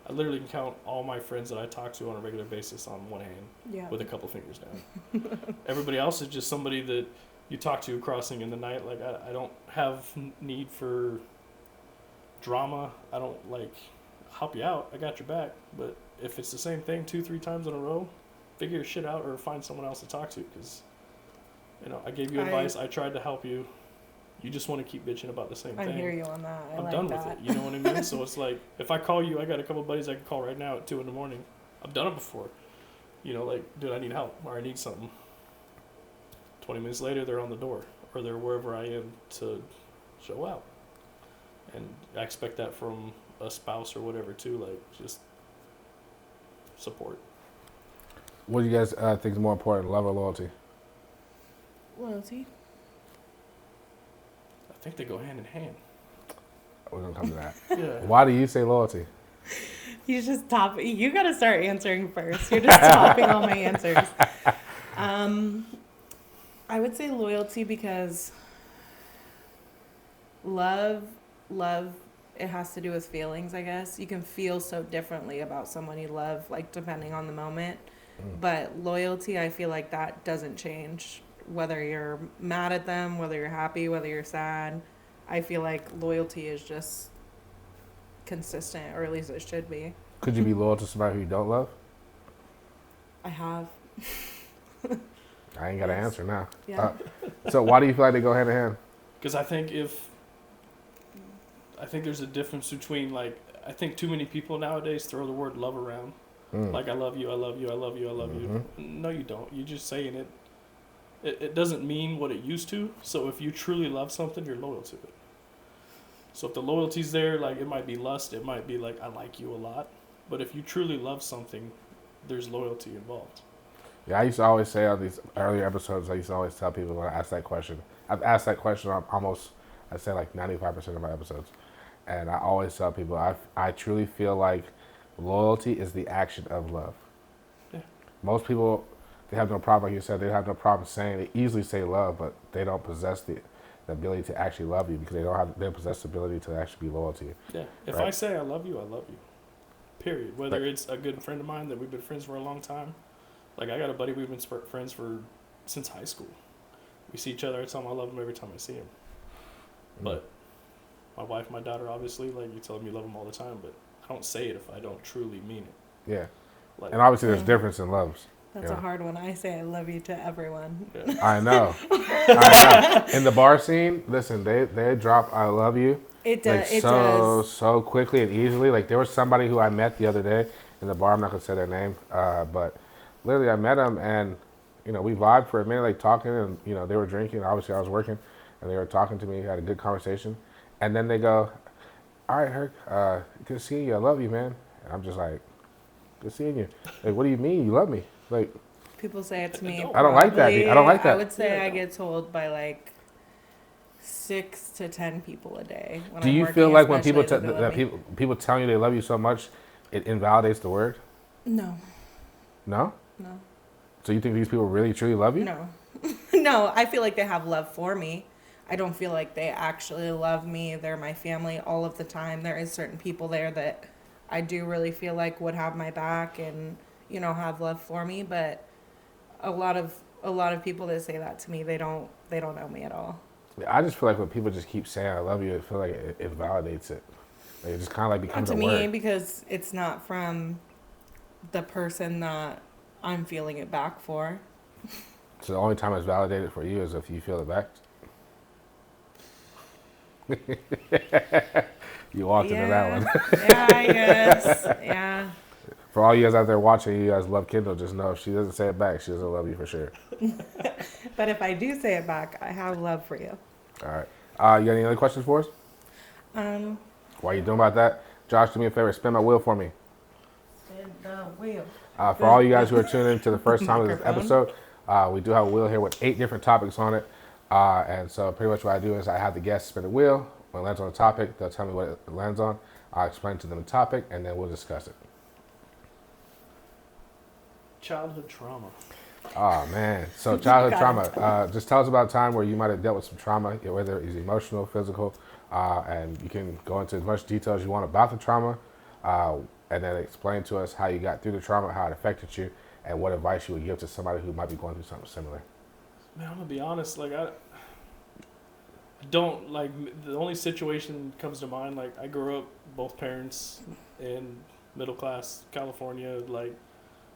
Speaker 3: I literally can count all my friends that I talk to on a regular basis on one hand
Speaker 2: Yeah.
Speaker 3: with a couple fingers down. Everybody else is just somebody that you talk to crossing in the night. Like, I don't have need for drama. I don't, like, help you out. I got your back. But if it's the same thing 2-3 times in a row, figure your shit out or find someone else to talk to. Because, you know, I gave you advice. I tried to help you. You just want to keep bitching about the same
Speaker 2: I
Speaker 3: thing.
Speaker 2: hear you on that.
Speaker 3: I'm done with it. You know what I mean? So it's like, if I call you, I got a couple buddies I can call right now at 2 a.m. I've done it before. You know, like, dude, I need help or I need something. 20 minutes later, they're on the door or they're wherever I am to show out. And I expect that from a spouse or whatever too, like, just support.
Speaker 1: What do you guys think is more important, love or loyalty?
Speaker 2: Loyalty.
Speaker 3: I think they go hand in hand.
Speaker 1: We're gonna come to that.
Speaker 3: Yeah.
Speaker 1: Why do you say loyalty?
Speaker 2: You just top. You got to start answering first. You're just topping all my answers. I would say loyalty because love, it has to do with feelings, I guess. You can feel so differently about someone you love, like, depending on the moment. But loyalty, I feel like that doesn't change. Whether you're mad at them, whether you're happy, whether you're sad, I feel like loyalty is just consistent, or at least it should be.
Speaker 1: Could you be loyal to somebody who you don't love?
Speaker 2: I have.
Speaker 1: I ain't got an answer now.
Speaker 2: Yeah.
Speaker 1: So why do you feel like they go hand in hand?
Speaker 3: Because I think there's a difference between, like, I think too many people nowadays throw the word love around. Like, I love you, I love you, I love you, I love you. No, you don't. You're just saying it. It doesn't mean what it used to. So if you truly love something, you're loyal to it. So if the loyalty's there, like, it might be lust. It might be like, I like you a lot. But if you truly love something, there's loyalty involved.
Speaker 1: Yeah, I used to always say on these earlier episodes, I used to always tell people when I ask that question. I've asked that question on almost, I'd say like 95% of my episodes. And I always tell people, I truly feel like loyalty is the action of love.
Speaker 3: Yeah.
Speaker 1: Most people, they have no problem, like you said, they have no problem saying, they easily say love, but they don't possess the ability to actually love you because they don't possess the ability to actually be loyal to you.
Speaker 3: Yeah. If
Speaker 1: Right.
Speaker 3: I say I love you, I love you. Period. Whether it's a good friend of mine that we've been friends for a long time. Like, I got a buddy we've been friends since high school. We see each other. I tell him I love him every time I see him. But my wife, my daughter, obviously, like, you tell them you love them all the time, but I don't say it if I don't truly mean it.
Speaker 1: Yeah.
Speaker 3: Like,
Speaker 1: And obviously there's difference in loves.
Speaker 2: That's a hard one. I say I love you to everyone.
Speaker 3: yeah.
Speaker 1: I know. I know. In the bar scene, listen, they drop I love you.
Speaker 2: It does.
Speaker 1: Like,
Speaker 2: It
Speaker 1: so
Speaker 2: does.
Speaker 1: so quickly and easily. Like, there was somebody who I met the other day in the bar. I'm not gonna say their name, but literally I met them and we vibed for a minute, like talking, and they were drinking. Obviously I was working, and they were talking to me. Had a good conversation, and then they go, "All right, Herc, good seeing you. I love you, man." And I'm just like, "Good seeing you." Like, what do you mean you love me? Like,
Speaker 2: People say it to me.
Speaker 1: I don't like that. I don't like that.
Speaker 2: I would say
Speaker 3: Yeah.
Speaker 2: I get told by like 6 to 10 people a day. When
Speaker 1: do
Speaker 2: I'm
Speaker 1: you
Speaker 2: working,
Speaker 1: feel like when
Speaker 2: especially
Speaker 1: people
Speaker 2: that they love me.
Speaker 1: people telling you they love you so much, it invalidates the word?
Speaker 2: No,
Speaker 1: No.
Speaker 2: no,
Speaker 1: So you think these people really truly love you?
Speaker 2: no, no. I feel like they have love for me. I don't feel like they actually love me. They're my family all of the time. There is certain people there that I do really feel like would have my back and have love for me. But a lot of people that say that to me, they don't know me at all.
Speaker 1: I just feel like when people just keep saying I love you, I feel like it validates it. Like, it just kind of like
Speaker 2: Not
Speaker 1: becomes
Speaker 2: to
Speaker 1: a
Speaker 2: me,
Speaker 1: word.
Speaker 2: because it's not from the person that I'm feeling it back for.
Speaker 1: So the only time it's validated for you is if you feel it back. You walked into that one.
Speaker 2: Yeah, I guess. Yeah.
Speaker 1: For all you guys out there watching, you guys love Kendall. Just know if she doesn't say it back, she doesn't love you for sure.
Speaker 2: But if I do say it back, I have love for you.
Speaker 1: All right. You got any other questions for us? While you doing about that, Josh, do me a favor, spin my wheel for me.
Speaker 2: Spin the wheel.
Speaker 1: For all you guys who are tuning in to the first time of this
Speaker 2: Microphone.
Speaker 1: episode, we do have a wheel here with 8 different topics on it. And so pretty much what I do is I have the guests spin the wheel. When it lands on a topic, they'll tell me what it lands on. I'll explain to them the topic, and then we'll discuss it.
Speaker 3: Childhood trauma.
Speaker 1: Oh, man. So childhood
Speaker 2: Got
Speaker 1: trauma. Just tell us about a time where you might have dealt with some trauma, whether it's emotional, physical, and you can go into as much detail as you want about the trauma, and then explain to us how you got through the trauma, how it affected you, and what advice you would give to somebody who might be going through something similar.
Speaker 3: Man, I'm gonna be honest. Like I don't like the only situation comes to mind. Like I grew up both parents in middle class California. Like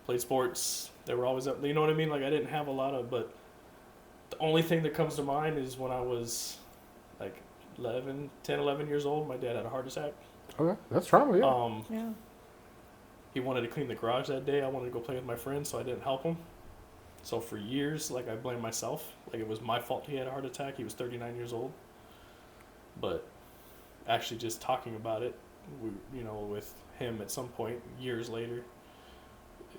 Speaker 3: played sports. They were always up. You know what I mean? Like I didn't have a lot of. But the only thing that comes to mind is when I was like 11 years old. My dad had a heart attack.
Speaker 1: Okay, that's trauma. Yeah.
Speaker 2: Yeah.
Speaker 3: He wanted to clean the garage that day. I wanted to go play with my friends, so I didn't help him. So for years, like I blamed myself. Like it was my fault he had a heart attack. He was 39 years old. But actually, just talking about it, with him at some point years later,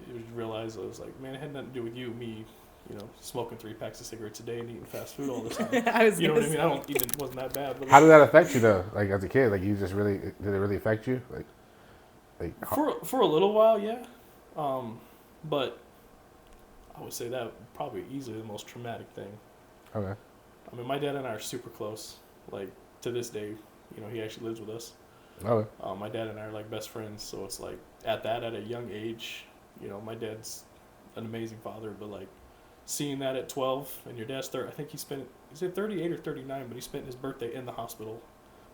Speaker 3: you realize I was like, man, it had nothing to do with you, me, smoking 3 packs of cigarettes a day and eating fast food all the time.
Speaker 2: I was
Speaker 3: You know what I
Speaker 2: gonna
Speaker 3: mean? It wasn't that bad. But
Speaker 1: How did that affect you though? Like as a kid, like did it really affect you? Like
Speaker 3: for a little while, yeah. But I would say that probably easily the most traumatic thing.
Speaker 1: Okay.
Speaker 3: I mean, my dad and I are super close. Like to this day, he actually lives with us.
Speaker 1: Okay.
Speaker 3: My dad and I are like best friends, so it's like at a young age, my dad's an amazing father, but like seeing that at 12 and your dad's I think is it 38 or 39, but he spent his birthday in the hospital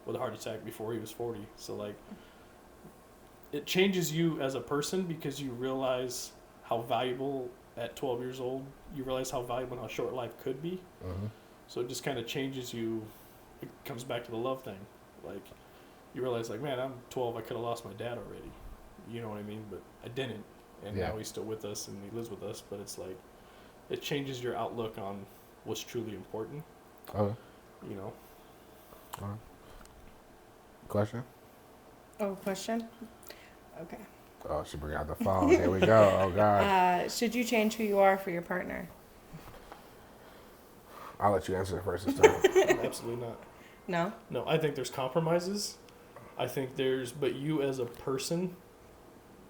Speaker 3: with a heart attack before he was 40. So like it changes you as a person because you realize how valuable at 12 years old, you realize how valuable and how short life could be.
Speaker 1: Mm-hmm.
Speaker 3: So it just kind of changes you. It comes back to the love thing. Like, you realize, like, man, I'm 12. I could have lost my dad already. You know what I mean? But I didn't. And
Speaker 1: Yeah.
Speaker 3: now he's still with us and he lives with us. But it's like, it changes your outlook on what's truly important.
Speaker 1: Okay.
Speaker 3: You know?
Speaker 1: Question?
Speaker 2: Oh, question? Okay.
Speaker 1: Oh, she bring out the phone. Here we go. Oh God.
Speaker 2: Should you change who you are for your partner?
Speaker 1: I'll let you answer it first this time.
Speaker 3: Absolutely not.
Speaker 2: No?
Speaker 3: No, I think there's compromises. But you as a person,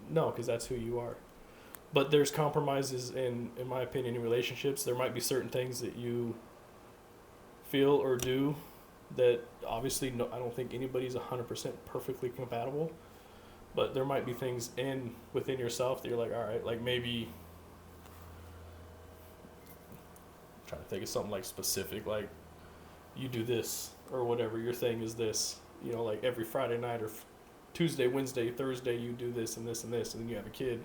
Speaker 3: no, because that's who you are. But there's compromises in my opinion, in relationships. There might be certain things that you feel or do that obviously I don't think anybody's 100% perfectly compatible. But there might be things within yourself that you're like, all right, like maybe I'm trying to think of something like specific, like you do this or whatever, your thing is this, like every Friday night or Tuesday, Wednesday, Thursday, you do this and this and this, and then you have a kid.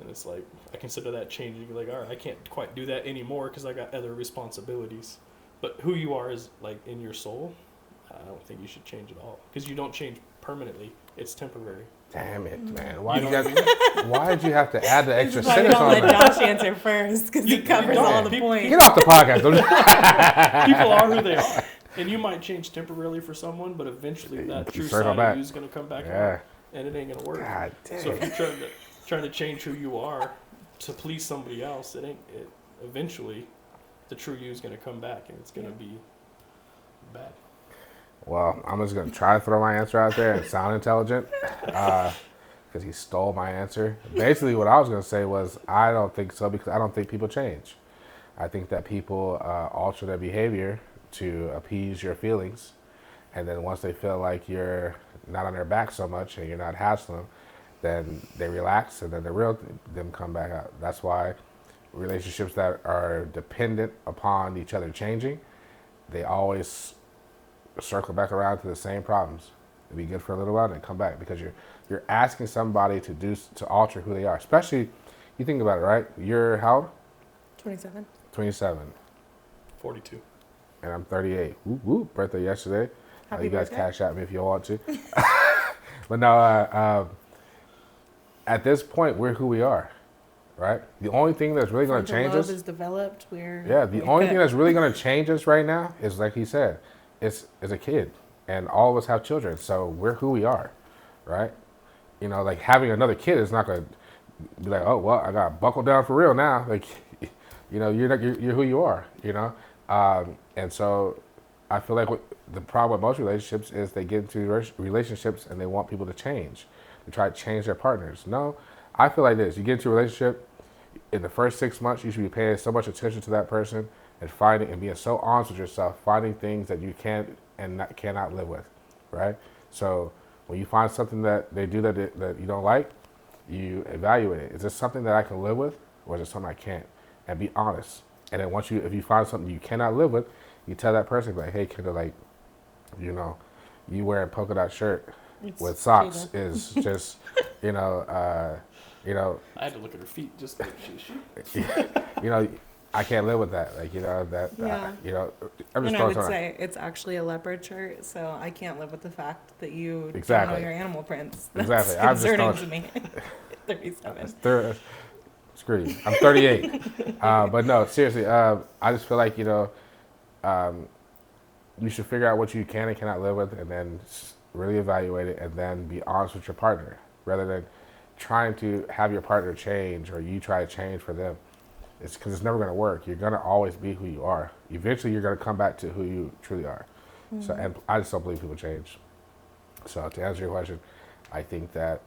Speaker 3: And it's like, I consider that changing. You're like, all right, I can't quite do that anymore because I got other responsibilities. But who you are is like in your soul. I don't think you should change at all because you don't change permanently. It's temporary.
Speaker 1: Damn it, man. Why
Speaker 3: You
Speaker 1: did
Speaker 3: know
Speaker 1: you have, why did you have to add the extra
Speaker 2: Why we
Speaker 1: sentence
Speaker 2: don't
Speaker 1: on
Speaker 2: let
Speaker 1: that?
Speaker 2: Josh answer first because he
Speaker 3: You-
Speaker 2: covers
Speaker 3: no,
Speaker 2: all the
Speaker 3: people-
Speaker 2: points.
Speaker 1: Get off the podcast.
Speaker 3: People are who they are. And you might change temporarily for someone, but eventually that
Speaker 1: You
Speaker 3: true
Speaker 1: circle
Speaker 3: side
Speaker 1: back.
Speaker 3: of you is going to come back
Speaker 1: Yeah.
Speaker 3: out, and it ain't going to work.
Speaker 1: God damn.
Speaker 3: So if you're trying to change who you are to please somebody else, eventually the true you is going to come back, and it's going to be bad.
Speaker 1: Well, I'm just gonna try to throw my answer out there and sound intelligent, because he stole my answer. Basically, what I was gonna say was I don't think so because I don't think people change. I think that people alter their behavior to appease your feelings, and then once they feel like you're not on their back so much and you're not hassling them, then they relax and then the real them come back out. That's why relationships that are dependent upon each other changing, they always circle back around to the same problems. It'll be good for a little while and then come back because you're asking somebody to alter who they are. Especially, you think about it, right? You're how old?
Speaker 2: 27.
Speaker 1: 27.
Speaker 3: 42.
Speaker 1: And I'm 38. Whoop, whoop. Birthday yesterday.
Speaker 2: Happy
Speaker 1: You guys
Speaker 2: birthday.
Speaker 1: cash at me if you want to. But no, at this point, we're who we are, right? The only thing that's really going to change
Speaker 2: love
Speaker 1: us,
Speaker 2: is developed.
Speaker 1: the only thing that's really going to change us right now is, like he said, is a kid. And all of us have children, so we're who we are, right? Like having another kid is not going to be like, oh, well, I got to buckle down for real now. Like, you're who you are, and so I feel like the problem with most relationships is they get into relationships and they want people to change. They try to change their partners. No, I feel like this. You get into a relationship, in the first 6 months, you should be paying so much attention to that person and finding and being so honest with yourself, finding things that you cannot live with, right? So when you find something that they do that you don't like, you evaluate it. Is this something that I can live with, or is it something I can't? And be honest. And then if you find something you cannot live with, you tell that person, like, hey, Kendall, like, you know, you wearing a polka dot shirt
Speaker 2: It's
Speaker 1: with socks
Speaker 2: cheetah.
Speaker 1: is just, you know,
Speaker 3: I had to look at her feet just to she.
Speaker 1: you know, I can't live with that. Like, you know,
Speaker 2: Yeah.
Speaker 1: you know, I'm just
Speaker 2: And I
Speaker 1: throwing
Speaker 2: would
Speaker 1: something.
Speaker 2: say it's actually a leopard shirt, so I can't live with the fact that you
Speaker 1: Exactly.
Speaker 2: don't know your animal prints. That's
Speaker 1: Exactly. I'm just
Speaker 2: concerning
Speaker 1: throwing-
Speaker 2: to me. 37.
Speaker 1: Screw you. I'm 38. But no, seriously, I just feel like, you know, you should figure out what you can and cannot live with, and then really evaluate it, and then be honest with your partner, rather than trying to have your partner change or you try to change for them. It's because it's never going to work. You're going to always be who you are. Eventually, you're going to come back to who you truly are. So, and I just don't believe people change. So, to answer your question, I think that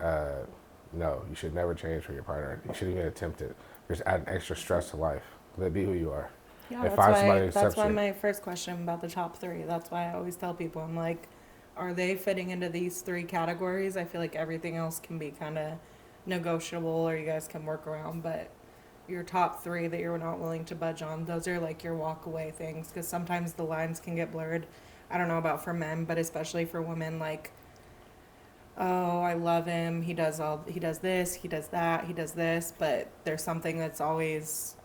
Speaker 1: no, you should never change for your partner. You shouldn't even attempt it. Just add an extra stress to life. Let it be who you are.
Speaker 2: Yeah,
Speaker 1: And find somebody who
Speaker 2: that's
Speaker 1: accepts
Speaker 2: why
Speaker 1: you.
Speaker 2: my first question about the top three. That's why I always tell people, I'm like, are they fitting into these three categories? I feel like everything else can be kind of negotiable, or you guys can work around. But your top three that you're not willing to budge on, those are like your walk away things. Because sometimes the lines can get blurred. I don't know about for men, but especially for women, like, oh, I love him. He does this, he does that, he does this, but there's something that's always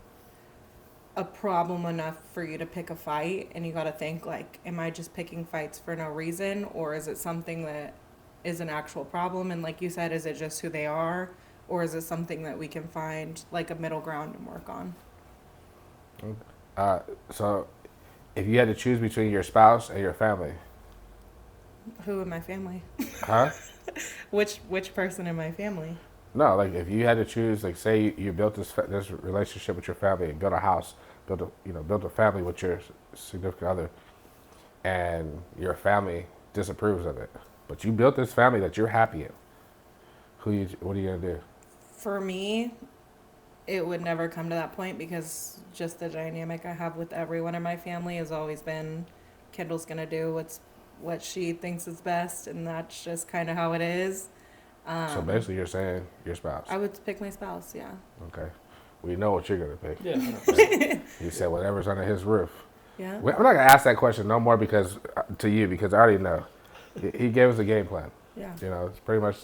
Speaker 2: a problem enough for you to pick a fight, and you got to think, like, am I just picking fights for no reason, or is it something that is an actual problem? And like you said, is it just who they are, or is it something that we can find like a middle ground and work on?
Speaker 1: So, if you had to choose between your spouse and your family,
Speaker 2: Who in my family?
Speaker 1: huh?
Speaker 2: Which person in my family?
Speaker 1: No, like if you had to choose, like say you built this relationship with your family, and built a house, built a family with your significant other, and your family disapproves of it, but you built this family that you're happy in. What are you gonna do?
Speaker 2: For me, it would never come to that point, because just the dynamic I have with everyone in my family has always been, Kendall's gonna do what she thinks is best, and that's just kind of how it is.
Speaker 1: So basically, you're saying your spouse.
Speaker 2: I would pick my spouse, yeah.
Speaker 1: Okay, we know what you're gonna pick.
Speaker 3: Yeah. 100%.
Speaker 1: You said whatever's under his roof.
Speaker 2: Yeah.
Speaker 1: I'm not gonna ask that question no more because I already know. He gave us a game plan.
Speaker 2: Yeah.
Speaker 1: You know, it's pretty much,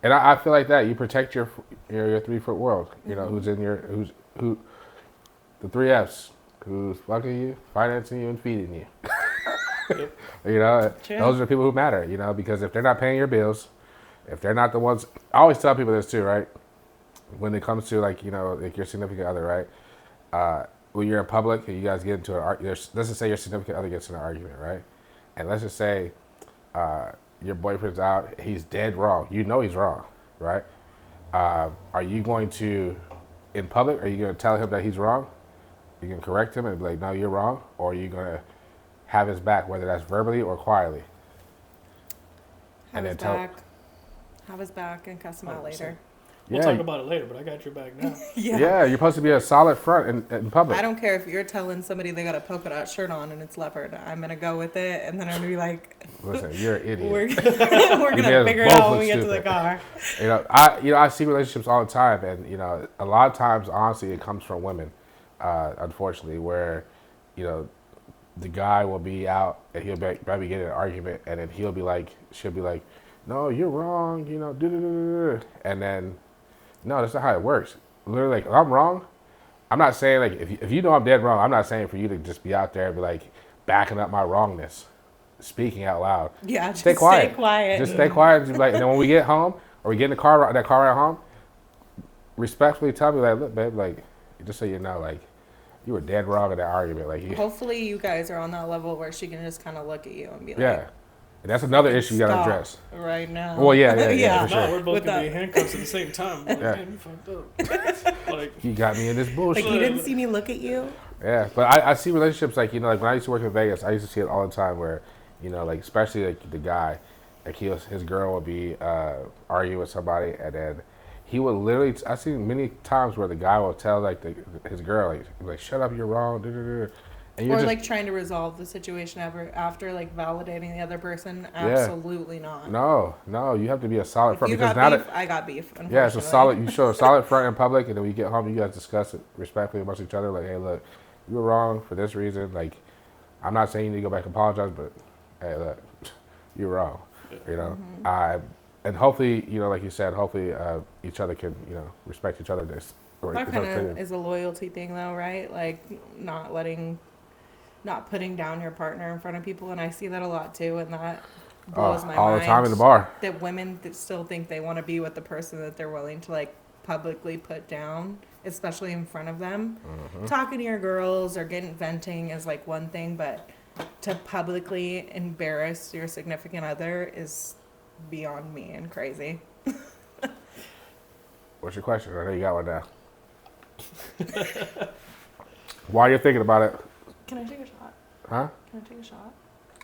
Speaker 1: and I feel like that you protect your 3-foot world. You know, who the 3 Fs, who's fucking you, financing you, and feeding you.
Speaker 3: Yep.
Speaker 1: You know,
Speaker 2: True.
Speaker 1: those are the people who matter. You know, because if they're not paying your bills, if they're not the ones, I always tell people this too, right? When it comes to like like your significant other, right? When you're in public and you guys get into let's just say your significant other gets in an argument, right? And let's just say your boyfriend's out, he's dead wrong. You know he's wrong, right? Are you going to, in public, are you going to tell him that he's wrong? You can correct him and be like, no, you're wrong? Or are you going to have his back, whether that's verbally or quietly?
Speaker 2: Have
Speaker 1: And
Speaker 2: his
Speaker 1: then tell-
Speaker 2: back. Have his back and cuss him out
Speaker 3: 100%.
Speaker 2: later.
Speaker 3: We'll
Speaker 1: Yeah.
Speaker 3: talk about it later, but I got your back now.
Speaker 1: Yeah, you're supposed to be a solid front in public.
Speaker 2: I don't care if you're telling somebody they got a polka dot shirt on and it's leopard. I'm gonna go with it, and then I'm gonna be like,
Speaker 1: Listen, you're an idiot.
Speaker 2: we're
Speaker 1: made
Speaker 2: gonna
Speaker 1: us
Speaker 2: figure it
Speaker 1: both
Speaker 2: out when
Speaker 1: look
Speaker 2: we get to the
Speaker 1: stupid.
Speaker 2: car.
Speaker 1: I see relationships all the time, and a lot of times, honestly, it comes from women, unfortunately, where the guy will be out and he'll probably get in an argument, and then she'll be like, no, you're wrong, and then no, that's not how it works. Literally, like, if I'm wrong, I'm not saying like if you know I'm dead wrong, I'm not saying for you to just be out there and be like backing up my wrongness, speaking out loud.
Speaker 2: Yeah, just
Speaker 1: Stay quiet.
Speaker 2: Stay quiet.
Speaker 1: Just stay quiet. And, like, and then when we get home or we get in the car, that car ride home, respectfully tell me, like, look, babe, like, just so you know, like, you were dead wrong in that argument. Like,
Speaker 2: Hopefully, you guys are on that level where she can just kind of look at you and be like,
Speaker 1: yeah. And that's another issue you gotta
Speaker 2: "Stop
Speaker 1: address.
Speaker 2: right now."
Speaker 1: Well, yeah, for
Speaker 3: No,
Speaker 1: sure.
Speaker 3: we're both
Speaker 2: With
Speaker 3: gonna be
Speaker 2: that.
Speaker 3: in handcuffs at the same time. Like,
Speaker 1: Yeah.
Speaker 3: man, you fucked up. Like,
Speaker 1: You got me in this bullshit.
Speaker 2: Like, you didn't see me look at you.
Speaker 1: Yeah, but I see relationships like like when I used to work in Vegas, I used to see it all the time where like especially like the guy, like his girl would be arguing with somebody, and then he would literally I've seen many times where the guy will tell like his girl like shut up, you're wrong, And you're
Speaker 2: Or
Speaker 1: just
Speaker 2: like trying to resolve the situation after like validating the other person.
Speaker 1: Yeah.
Speaker 2: Absolutely not.
Speaker 1: no. You have to be a solid
Speaker 2: If
Speaker 1: front
Speaker 2: you
Speaker 1: because
Speaker 2: got
Speaker 1: now
Speaker 2: beef, I got beef.
Speaker 1: yeah, it's a
Speaker 2: Unfortunately.
Speaker 1: solid. You show a solid front in public, and then when you get home, you guys discuss it respectfully amongst each other. Like, hey, look, you were wrong for this reason. Like, I'm not saying you need to go back and apologize, but hey, look, you're wrong. You know, and hopefully, you know, like you said, hopefully each other can, you know, respect each other. This or
Speaker 2: That
Speaker 1: each
Speaker 2: kind
Speaker 1: other's
Speaker 2: of
Speaker 1: opinion.
Speaker 2: is a loyalty thing, though, right? Like not putting down your partner in front of people, and I see that a lot too, and that blows my
Speaker 1: all
Speaker 2: mind.
Speaker 1: the time in the bar.
Speaker 2: That women still think they want to be with the person that they're willing to like publicly put down, especially in front of them. Talking to your girls or venting is like one thing, but to publicly embarrass your significant other is beyond me and crazy.
Speaker 1: What's your question? I know you got one now. While you're thinking about it,
Speaker 2: Can I take a shot?
Speaker 1: huh?
Speaker 2: Can I take a shot?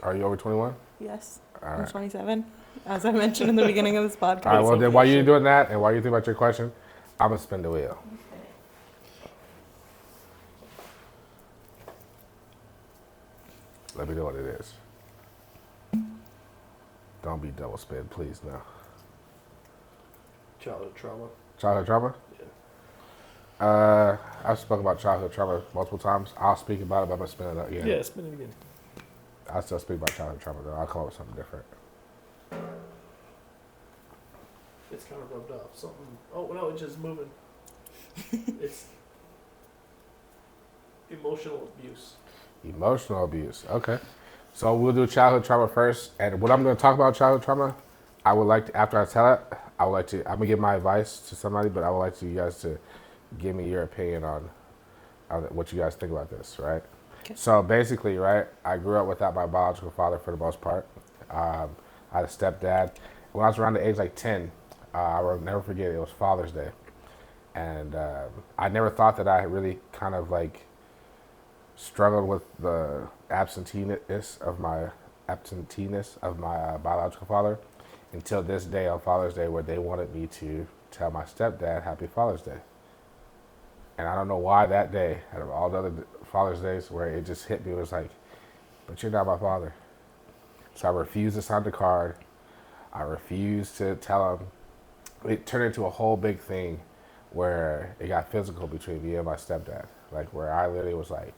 Speaker 1: Are you over 21?
Speaker 2: Yes.
Speaker 1: All
Speaker 2: I'm
Speaker 1: right.
Speaker 2: 27, as I mentioned in the beginning of this podcast.
Speaker 1: All right. Well,
Speaker 3: so
Speaker 1: then while you're
Speaker 3: patient.
Speaker 1: doing that, and while you think about your question, I'm gonna spin the wheel. Let me know what it is. Don't be double spin, please. No.
Speaker 3: Childhood trauma.
Speaker 1: Childhood trauma?
Speaker 3: Yeah.
Speaker 1: I've spoken about childhood trauma multiple times. I'll speak about it, but I'm gonna spin it up again.
Speaker 3: Yeah, spin it again.
Speaker 1: I still speak about childhood trauma though. I'll come up with something different.
Speaker 3: It's kind of rubbed off. Something. Oh no, it's just moving. It's emotional abuse.
Speaker 1: Emotional abuse. Okay. So we'll do childhood trauma first. And what I'm going to talk about childhood trauma, I would like to, after I tell it, I would like to, I'm going to give my advice to somebody, but I would like you guys to give me your opinion on what you guys think about this, right?
Speaker 2: Okay.
Speaker 1: So basically, right, I grew up without my biological father for the most part. I had a stepdad. When I was around the age like 10, I will never forget, it was Father's Day. And I never thought that I had really kind of like struggled with the absenteeness of my biological father until this day on Father's Day, where they wanted me to tell my stepdad Happy Father's Day. And I don't know why that day, out of all the other Father's Days, where it just hit me, it was like, but you're not my father. So I refused to sign the card. I refused to tell him. It turned into a whole big thing where it got physical between me and my stepdad. Like where I literally was like,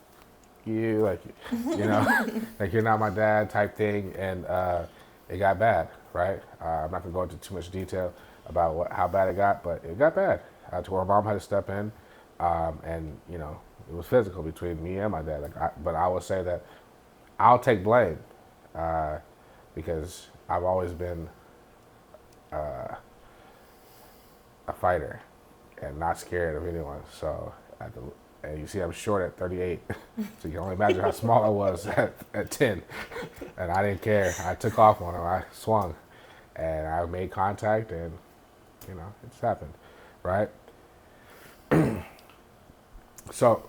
Speaker 1: you know, like you're not my dad type thing. And it got bad, right? I'm not gonna go into too much detail about how bad it got, but it got bad to where mom had to step in. And, you know, it was physical between me and my dad. But I would say that I'll take blame because I've always been a fighter and not scared of anyone. So, and you see, I'm short at 38, so you can only imagine how small I was at 10. And I didn't care. I took off on him. I swung, and I made contact, and you know, it just happened, right? So,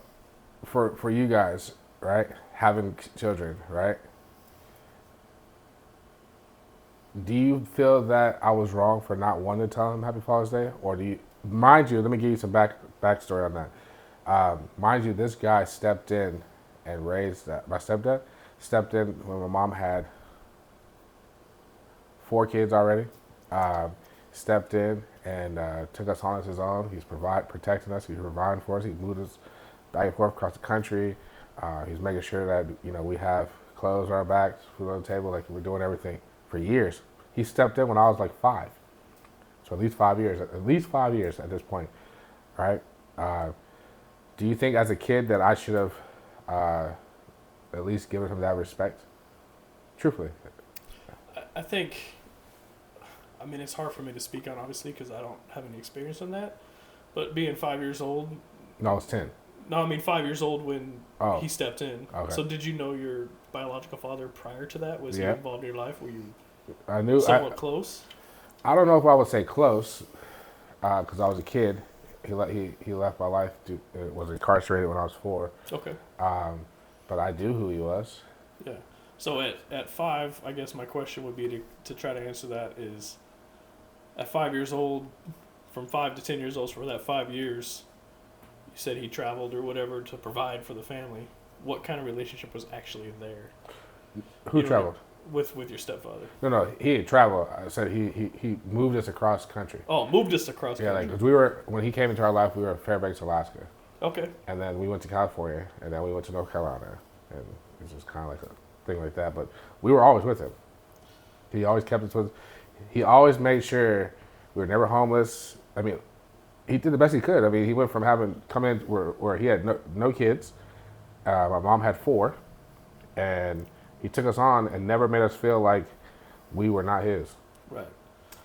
Speaker 1: for you guys, right, having children, right? Do you feel that I was wrong for not wanting to tell him Happy Father's Day? Or do you, mind you, let me give you some backstory on that. Mind you, this guy stepped in and raised that. My stepdad stepped in when my mom had 4 kids already. Stepped in and took us on as his own. He's protecting us. He's providing for us. He moved us back and forth across the country. He's making sure that, you know, we have clothes on our backs, food on the table, like we're doing everything for years. He stepped in when I was like 5. So at least 5 years at this point, right? Do you think as a kid that I should have at least given him that respect? Truthfully.
Speaker 3: I think, I mean, it's hard for me to speak on, obviously, because I don't have any experience on that. But being 5 years old.
Speaker 1: No, I was 10.
Speaker 3: No, I mean 5 years old when he stepped in.
Speaker 1: Okay.
Speaker 3: So did you know your biological father prior to that? Was he involved in your life? Were you
Speaker 1: I knew
Speaker 3: somewhat close?
Speaker 1: I don't know if I would say close, because I was a kid. He left my life. Was incarcerated when I was 4.
Speaker 3: Okay.
Speaker 1: But I knew who he was.
Speaker 3: Yeah. So at 5, I guess my question would be to try to answer that is, at 5 years old, from 5 to 10 years old, for that 5 years, you said he traveled or whatever to provide for the family. what kind of relationship was actually there?
Speaker 1: Who
Speaker 3: You know,
Speaker 1: traveled?
Speaker 3: with your stepfather?
Speaker 1: No, he didn't travel. I said he moved us across country.
Speaker 3: Oh, moved us across
Speaker 1: Yeah,
Speaker 3: country.
Speaker 1: like 'cause we were when he came into our life, we were in Fairbanks, Alaska,
Speaker 3: Okay.
Speaker 1: and then we went to California, and then we went to North Carolina, and it's just kind of like a thing like that. But we were always with him. He always kept us with. He always made sure we were never homeless. I mean, he did the best he could. I mean, he went from having come in where he had no kids. My mom had 4, and he took us on and never made us feel like we were not his.
Speaker 3: Right.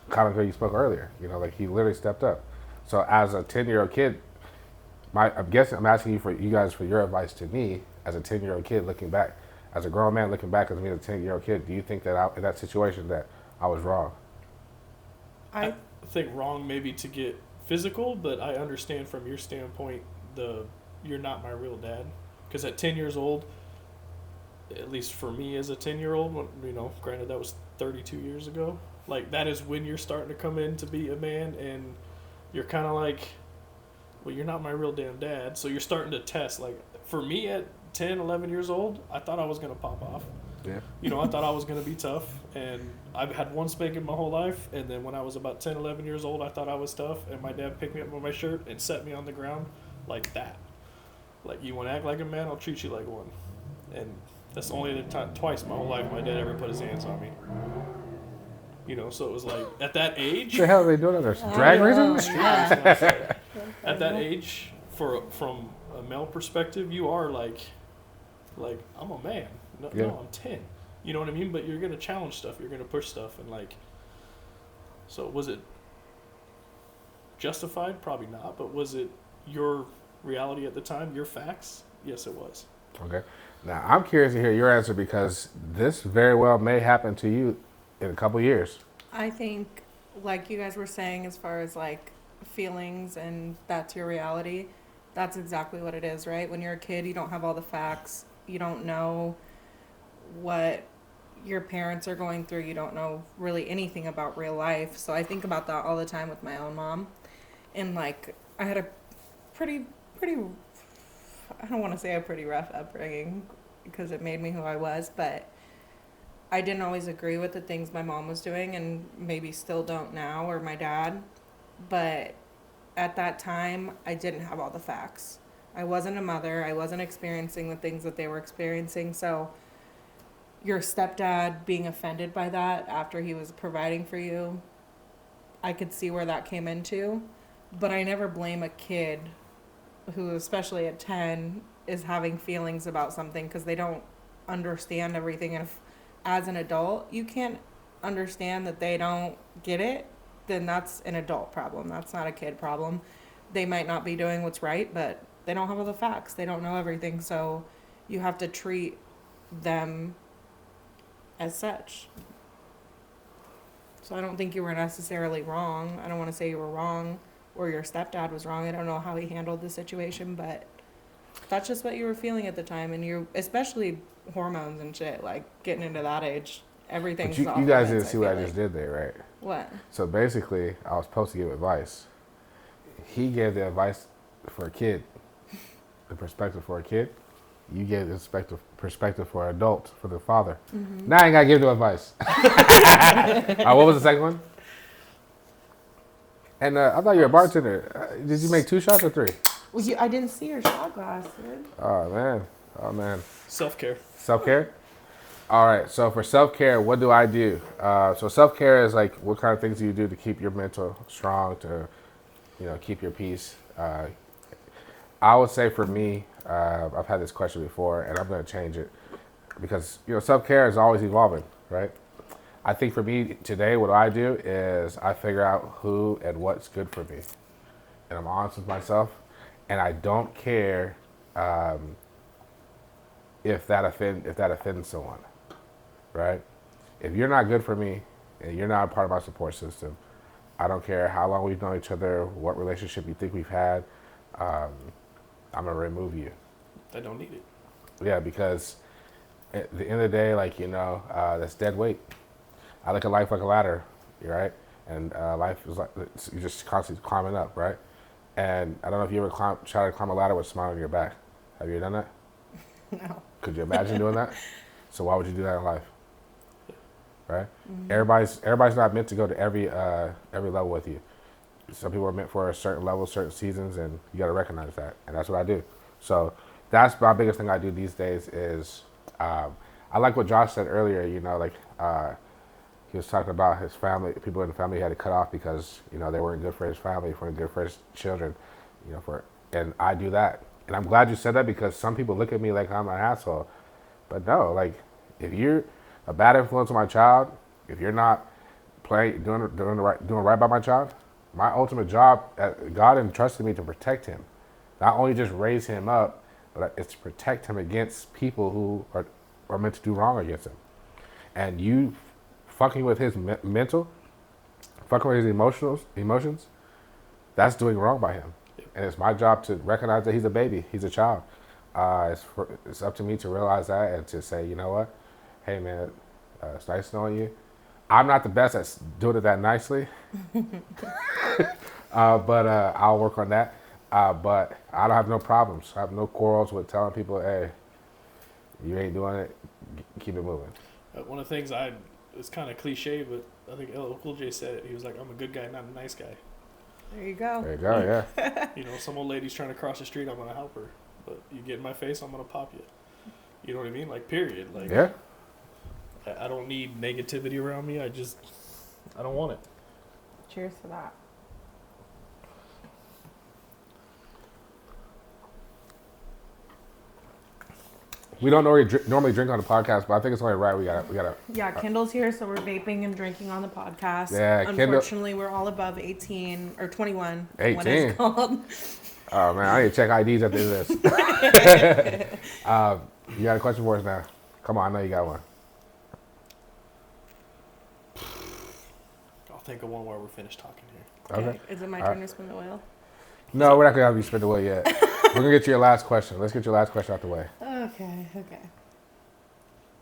Speaker 1: Kind of like you spoke earlier, like he literally stepped up. So as a 10-year-old kid, I'm asking you guys for your advice to me as a 10-year-old kid looking back, as a grown man looking back as me as a 10-year-old kid. Do you think that in that situation that I was wrong?
Speaker 3: I think wrong maybe to get physical, but I understand from your standpoint you're not my real dad. Because at 10 years old, at least for me as a 10-year-old, granted that was 32 years ago, like that is when you're starting to come in to be a man, and you're kind of like, well, you're not my real damn dad. So you're starting to test. Like for me at 10, 11 years old, I thought I was going to pop off.
Speaker 1: Yeah.
Speaker 3: I thought I was going to be tough, and I've had one spanking my whole life, and then when I was about 10, 11 years old, I thought I was tough, and my dad picked me up by my shirt and set me on the ground like that. Like, you want to act like a man, I'll treat you like one. And that's only the time, twice my whole life my dad ever put his hands on me. So it was like, at that age...
Speaker 1: What the hell are they doing on there? Drag racing?
Speaker 3: At that age, from a male perspective, you are like I'm a man. No, I'm 10. You know what I mean? But you're going to challenge stuff. You're going to push stuff. And so was it justified? Probably not. But was it your reality at the time, your facts? Yes, it was.
Speaker 1: Okay. Now, I'm curious to hear your answer because this very well may happen to you in a couple years.
Speaker 2: I think, like you guys were saying, as far as like feelings and that's your reality, that's exactly what it is, right? When you're a kid, you don't have all the facts. You don't know what your parents are going through. You don't know really anything about real life. So I think about that all the time with my own mom. And like, I had a pretty, I don't want to say a pretty rough upbringing because it made me who I was, but I didn't always agree with the things my mom was doing, and maybe still don't now, or my dad. But at that time, I didn't have all the facts. I wasn't a mother. I wasn't experiencing the things that they were experiencing. So your stepdad being offended by that after he was providing for you, I could see where that came into. But I never blame a kid who, especially at 10, is having feelings about something because they don't understand everything. And if, as an adult, you can't understand that they don't get it, then that's an adult problem. That's not a kid problem. They might not be doing what's right, but they don't have all the facts. They don't know everything. So you have to treat them as such. So I don't think you were necessarily wrong. I don't want to say you were wrong or your stepdad was wrong. I don't know how he handled the situation, but that's just what you were feeling at the time. And you, especially hormones and shit, like getting into that age, everything's
Speaker 1: But you guys didn't see what I just did there, right?
Speaker 2: What?
Speaker 1: So basically, I was supposed to give advice. He gave the advice for a kid, the perspective for a kid. You gave the perspective for an adult, for the father. Mm-hmm. Now I ain't got to give no advice. What was the second one? And I thought you were a bartender. Did you make 2 shots or 3?
Speaker 2: Well, I didn't see your shot glass, dude.
Speaker 1: Oh, man.
Speaker 3: Self-care.
Speaker 1: Self-care? All right, so for self-care, what do I do? So self-care is like what kind of things do you do to keep your mental strong, to keep your peace? I would say for me, I've had this question before, and I'm going to change it because self-care is always evolving, right? I think for me today, what I do is I figure out who and what's good for me, and I'm honest with myself, and I don't care if that offends someone, right? If you're not good for me and you're not a part of my support system, I don't care how long we've known each other, what relationship you think we've had, I'm gonna remove you.
Speaker 3: I don't need it.
Speaker 1: Yeah, because at the end of the day, that's dead weight. I look at life like a ladder, right? And life is like, you're just constantly climbing up, right? And I don't know if you ever tried to climb a ladder with a smile on your back. Have you done that?
Speaker 2: No.
Speaker 1: Could you imagine doing that? So why would you do that in life? Right?
Speaker 2: Mm-hmm.
Speaker 1: Everybody's not meant to go to every level with you. Some people are meant for a certain level, certain seasons, and you got to recognize that. And that's what I do. So that's my biggest thing I do these days is I like what Josh said earlier. You know, like he was talking about his family, people in the family he had to cut off because you know they weren't good for his family, weren't good for his children. You know, and I do that. And I'm glad you said that because some people look at me like I'm an asshole. But no, like if you're a bad influence on my child, if you're not doing right by my child, my ultimate job, God entrusted me to protect him, not only just raise him up, but it's to protect him against people who are meant to do wrong against him. And you fucking with his mental, fucking with his emotions, that's doing wrong by him. And it's my job to recognize that he's a baby, he's a child. It's up to me to realize that and to say, you know what, hey man, it's nice knowing you. I'm not the best at doing it that nicely, but I'll work on that. But I don't have no problems. I have no quarrels with telling people, hey, you ain't doing it, keep it moving.
Speaker 3: One of the things it's kind of cliche, but I think LL Cool J said it. He was like, I'm a good guy, not a nice guy.
Speaker 2: There you go.
Speaker 1: There you go, yeah.
Speaker 3: You know, some old lady's trying to cross the street, I'm going to help her. But you get in my face, I'm going to pop you. You know what I mean? Like, period. Like,
Speaker 1: Yeah.
Speaker 3: I don't need negativity around me. I don't want it.
Speaker 2: Cheers to that.
Speaker 1: We don't normally drink on the podcast, but I think it's only right. We gotta.
Speaker 2: Yeah, Kendall's here, so we're vaping and drinking on the podcast.
Speaker 1: Yeah, Kendall.
Speaker 2: Unfortunately, we're all above 18 or 21.
Speaker 1: 18.
Speaker 2: What it's called.
Speaker 1: Oh man, I need to check IDs at the end of this. You got a question for us now? Come on, I know you got one.
Speaker 3: I'll think of one while we're finished talking here.
Speaker 1: Okay.
Speaker 2: Is it my
Speaker 1: All
Speaker 2: turn
Speaker 1: right.
Speaker 2: to spin the wheel?
Speaker 1: No, we're not gonna have you spin the wheel yet. We're gonna get you your last question. Let's get your last question out the way.
Speaker 2: Okay.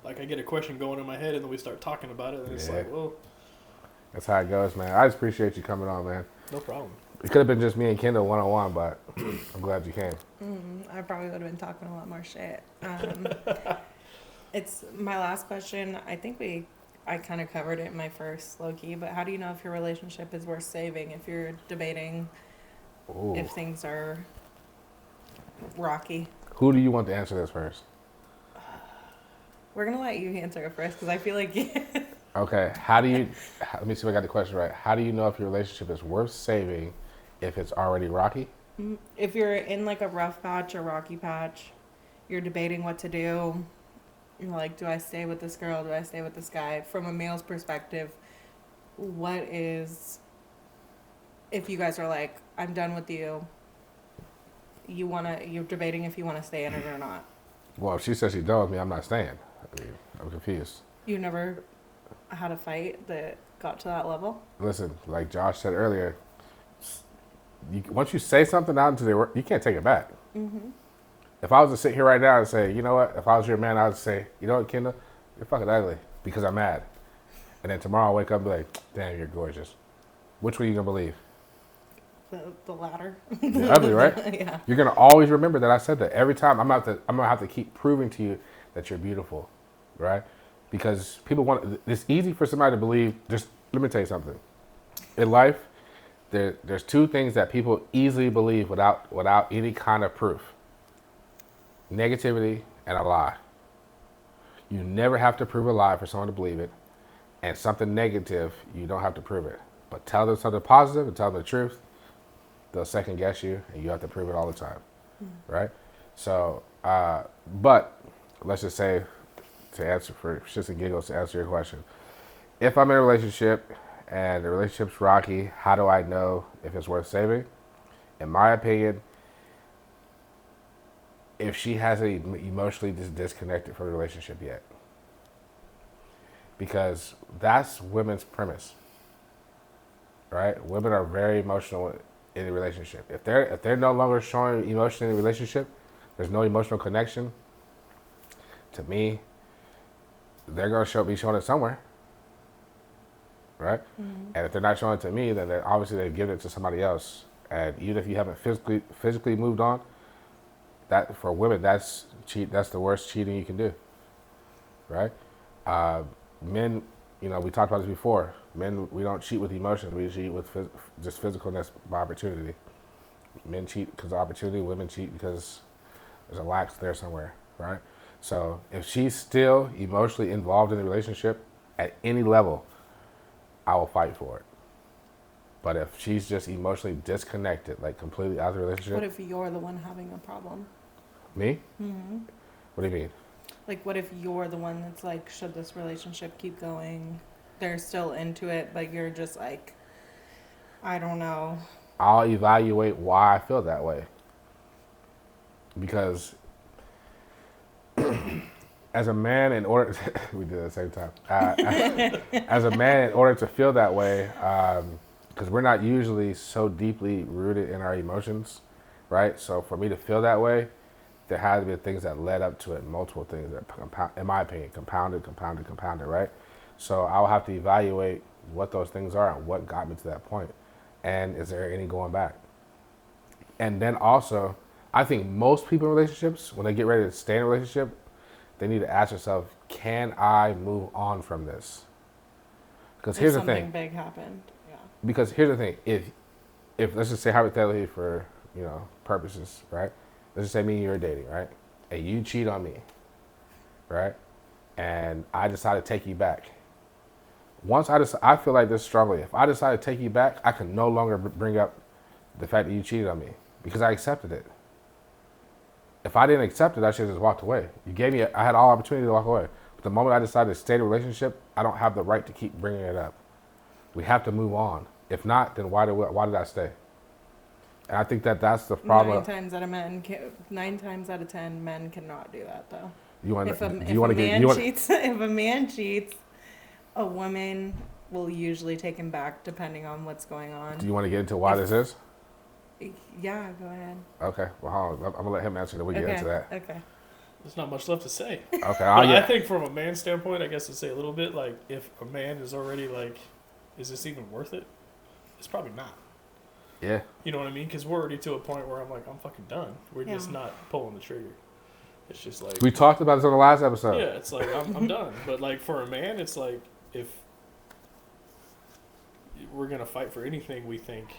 Speaker 3: Like, I get a question going in my head, and then we start talking about it, and it's
Speaker 1: Yeah.
Speaker 3: like, well,
Speaker 1: That's how it goes, man. I just appreciate you coming on, man.
Speaker 3: no problem.
Speaker 1: It could have been just me and Kendall one-on-one, but I'm glad you came.
Speaker 2: I probably would have been talking a lot more shit. It's my last question. I think I kind of covered it in my first low-key, but how do you know if your relationship is worth saving if you're debating
Speaker 1: Ooh.
Speaker 2: if things are rocky?
Speaker 1: Who do you want to answer this first?
Speaker 2: We're going to let you answer it first because I feel like
Speaker 1: Okay, let me see if I got the question right. How do you know if your relationship is worth saving if it's already rocky?
Speaker 2: if you're in like a rough patch or rocky patch, you're debating what to do. You're like, do I stay with this girl? Do I stay with this guy? From a male's perspective, what is, if you guys are like, I'm done with you, you're debating if you want to stay in it or not.
Speaker 1: Well, if she says she's done with me, I'm not staying. I mean, I'm confused.
Speaker 2: You never had a fight that got to that level?
Speaker 1: Listen, like Josh said earlier, once you say something out into the world, you can't take it back.
Speaker 2: Mm-hmm.
Speaker 1: If I was to sit here right now and say, you know what, if I was your man, I would say, you know what, Kendall, you're fucking ugly because I'm mad. And then tomorrow I'll wake up and be like, damn, you're gorgeous. Which one are you going to believe?
Speaker 2: The latter.
Speaker 1: You're ugly, right?
Speaker 2: Yeah.
Speaker 1: You're going to always remember that I said that. Every time I'm going to have to keep proving to you that you're beautiful, right? Because it's easy for somebody to believe, just let me tell you something. In life, there's two things that people easily believe without any kind of proof. Negativity and a lie. You never have to prove a lie for someone to believe it. And something negative, you don't have to prove it. But tell them something positive and tell them the truth, they'll second guess you and you have to prove it all the time. Right? So, but let's just say, to answer for shits and giggles, to answer your question, if I'm in a relationship and the relationship's rocky, how do I know if it's worth saving? In my opinion, if she hasn't emotionally disconnected from the relationship yet. Because that's women's premise, right? Women are very emotional in a relationship. If they're no longer showing emotion in a relationship, there's no emotional connection, to me, they're going to be showing it somewhere, right? Mm-hmm. And if they're not showing it to me, then obviously they've given it to somebody else. And even if you haven't physically moved on, that for women, that's cheat. That's the worst cheating you can do, right? Men, we talked about this before. Men, we don't cheat with emotions. We cheat with just physicalness by opportunity. Men cheat because of opportunity. Women cheat because there's a lack there somewhere, right? So if she's still emotionally involved in the relationship at any level, I will fight for it. But if she's just emotionally disconnected, like completely out of the relationship.
Speaker 2: What if you're the one having a problem?
Speaker 1: Me?
Speaker 2: Mm-hmm.
Speaker 1: What do you mean?
Speaker 2: Like, what if you're the one that's like, should this relationship keep going? They're still into it, but you're just like, I don't know.
Speaker 1: I'll evaluate why I feel that way. Because as a man, in order we did it at the same time. As a man, in order to feel that way, because we're not usually so deeply rooted in our emotions, right? So for me to feel that way, there had to be things that led up to it, multiple things that, in my opinion, compounded, right? So I'll have to evaluate what those things are and what got me to that point. And is there any going back? And then also, I think most people in relationships, when they get ready to stay in a relationship, they need to ask themselves, can I move on from this? Because here's the thing.
Speaker 2: Something big happened. Yeah.
Speaker 1: Because here's the thing. If let's just say hypothetically for, purposes, right? Let's just say me and you are dating, right? And you cheat on me, right? And I decide to take you back. Once I feel like this strongly. If I decide to take you back, I can no longer bring up the fact that you cheated on me because I accepted it. If I didn't accept it, I should have just walked away. You gave me, I had all opportunity to walk away. But the moment I decided to stay in a relationship, I don't have the right to keep bringing it up. We have to move on. If not, then why did I stay? And I think that's the problem.
Speaker 2: 9 times out of 10, men cannot do that though.
Speaker 1: If a
Speaker 2: man cheats, a woman will usually take him back depending on what's going on.
Speaker 1: Do you want to get into why this is?
Speaker 2: Yeah, go ahead.
Speaker 1: Okay, well, hold on. I'm gonna let him answer, then we get into that.
Speaker 2: Okay.
Speaker 3: There's not much left to say.
Speaker 1: Okay,
Speaker 3: But I think from a man's standpoint, I guess to say a little bit, like, if a man is already like, is this even worth it? It's probably not.
Speaker 1: Yeah.
Speaker 3: You know what I mean? Because we're already to a point where I'm like, I'm fucking done. We're just not pulling the trigger. It's just like...
Speaker 1: We talked about this on the last episode.
Speaker 3: Yeah, it's like, I'm done. But like, for a man, it's like, if we're going to fight for anything we think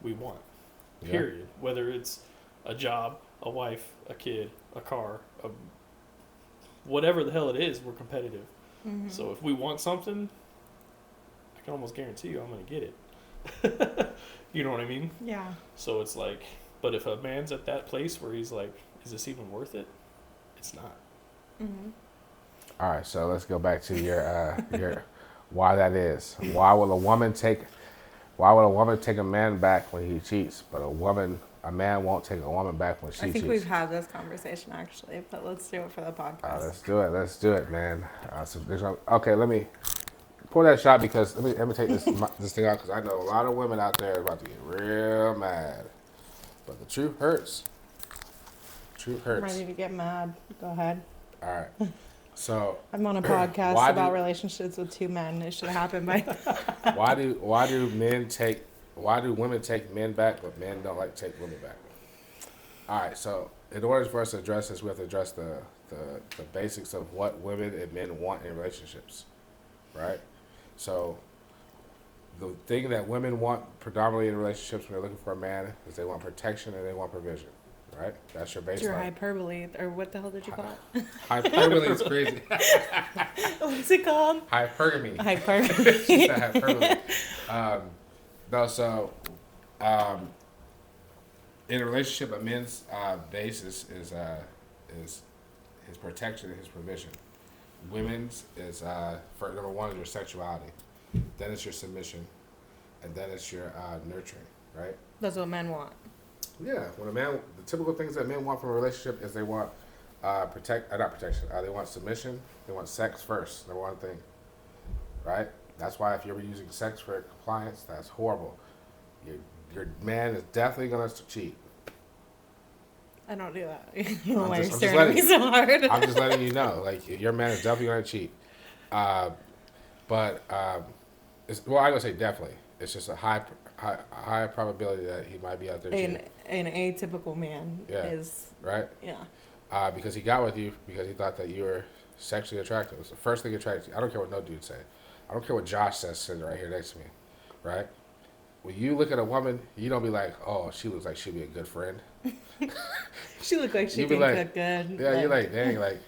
Speaker 3: we want, period. Whether it's a job, a wife, a kid, a car, whatever the hell it is, we're competitive. Mm-hmm. So if we want something, I can almost guarantee you I'm going to get it. You know what I mean?
Speaker 2: Yeah.
Speaker 3: So it's like, but if a man's at that place where he's like, is this even worth it? It's not.
Speaker 2: Mm-hmm.
Speaker 1: All right, so let's go back to your why that is. Why will a woman take a man back when he cheats, but a man won't take a woman back when she cheats?
Speaker 2: I think we've had this conversation actually, but let's do it for the podcast.
Speaker 1: Let's do it, man. Okay, let me pour that shot because let me take this thing out because I know a lot of women out there are about to get real mad, but the truth hurts. Truth hurts.
Speaker 2: I'm ready to get mad. Go ahead.
Speaker 1: All right. So
Speaker 2: I'm on a podcast about relationships with 2 men. It should happen by.
Speaker 1: Why do women take men back, but men don't like to take women back? All right. So in order for us to address this, we have to address the basics of what women and men want in relationships, right? So the thing that women want predominantly in relationships when they're looking for a man is they want protection and they want provision. Right? That's your baseline.
Speaker 2: It's your hyperbole, or what the hell did you call it?
Speaker 1: Hyperbole is crazy.
Speaker 2: What's it called?
Speaker 1: Hypergamy.
Speaker 2: Hypergamy.
Speaker 1: She said hyperbole. In a relationship, a man's basis is his protection and his provision. Women's is, for number one, is your sexuality. Then it's your submission. And then it's your nurturing, right?
Speaker 2: That's what men want.
Speaker 1: Yeah, when the typical things that men want from a relationship is they want not protection. They want submission. They want sex first. Number one thing, right? That's why if you're using sex for compliance, that's horrible. Your man is definitely gonna cheat.
Speaker 2: I don't do that. You know why you're staring at me so hard.
Speaker 1: I'm just letting you know, like your man is definitely gonna cheat. I gotta say definitely. It's just a high high probability that he might be out there
Speaker 2: An
Speaker 1: cheating.
Speaker 2: an atypical man
Speaker 1: Yeah.
Speaker 2: is
Speaker 1: Right?
Speaker 2: yeah.
Speaker 1: Because he got with you because he thought that you were sexually attractive. It's the first thing attracted you. I don't care what no dude say. I don't care what Josh says sitting right here next to me. Right? When you look at a woman, you don't be like, oh, she looks like she'd be a good friend.
Speaker 2: She looked like she
Speaker 1: You be
Speaker 2: can
Speaker 1: like,
Speaker 2: cook good.
Speaker 1: Yeah, you're like, dang, like,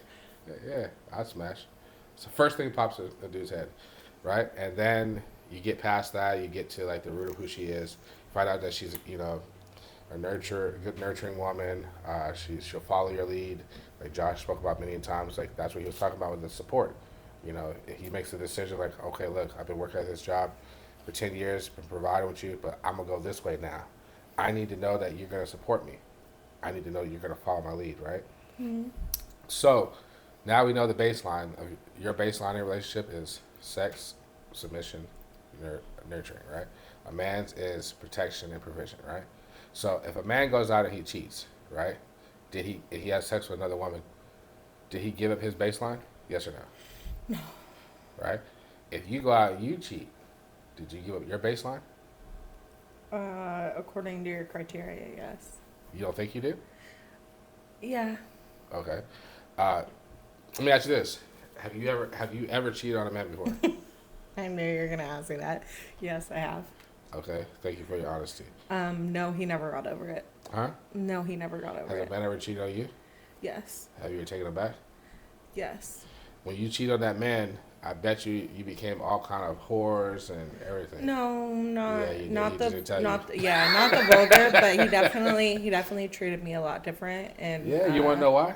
Speaker 1: yeah, I'd smash. It's the first thing pops in the dude's head, right? And then you get past that, you get to like the root of who she is. Find out that she's, a good nurturing woman. She'll follow your lead, like Josh spoke about many times. Like that's what he was talking about with the support. He makes the decision like, okay, look, I've been working at this job for 10 years, been providing with you, but I'm gonna go this way now. I need to know that you're gonna support me. I need to know you're gonna follow my lead, right?
Speaker 2: Mhm.
Speaker 1: So now we know the baseline of your baseline in a relationship is sex, submission, nurturing, right? A man's is protection and provision, right? So if a man goes out and he cheats, right? If he has sex with another woman, did he give up his baseline? Yes or no?
Speaker 2: No.
Speaker 1: Right? If you go out and you cheat, did you give up your baseline?
Speaker 2: According to your criteria, yes.
Speaker 1: You don't think you do?
Speaker 2: Yeah.
Speaker 1: Okay. Let me ask you this: Have you ever cheated on a man before?
Speaker 2: I knew you were gonna ask me that. Yes, I have.
Speaker 1: Okay. Thank you for your honesty.
Speaker 2: No, he never got over it.
Speaker 1: Huh?
Speaker 2: No, he never got over
Speaker 1: Has a
Speaker 2: it.
Speaker 1: man ever cheated on you?
Speaker 2: Yes.
Speaker 1: Have you ever taken it back?
Speaker 2: Yes.
Speaker 1: When you cheat on that man, I bet you became all kind of whores and everything.
Speaker 2: No,
Speaker 1: Yeah, you did.
Speaker 2: not
Speaker 1: He
Speaker 2: the
Speaker 1: didn't tell
Speaker 2: not the, yeah, not the vulgar, but he definitely treated me a lot different. And
Speaker 1: Yeah, you want to know why?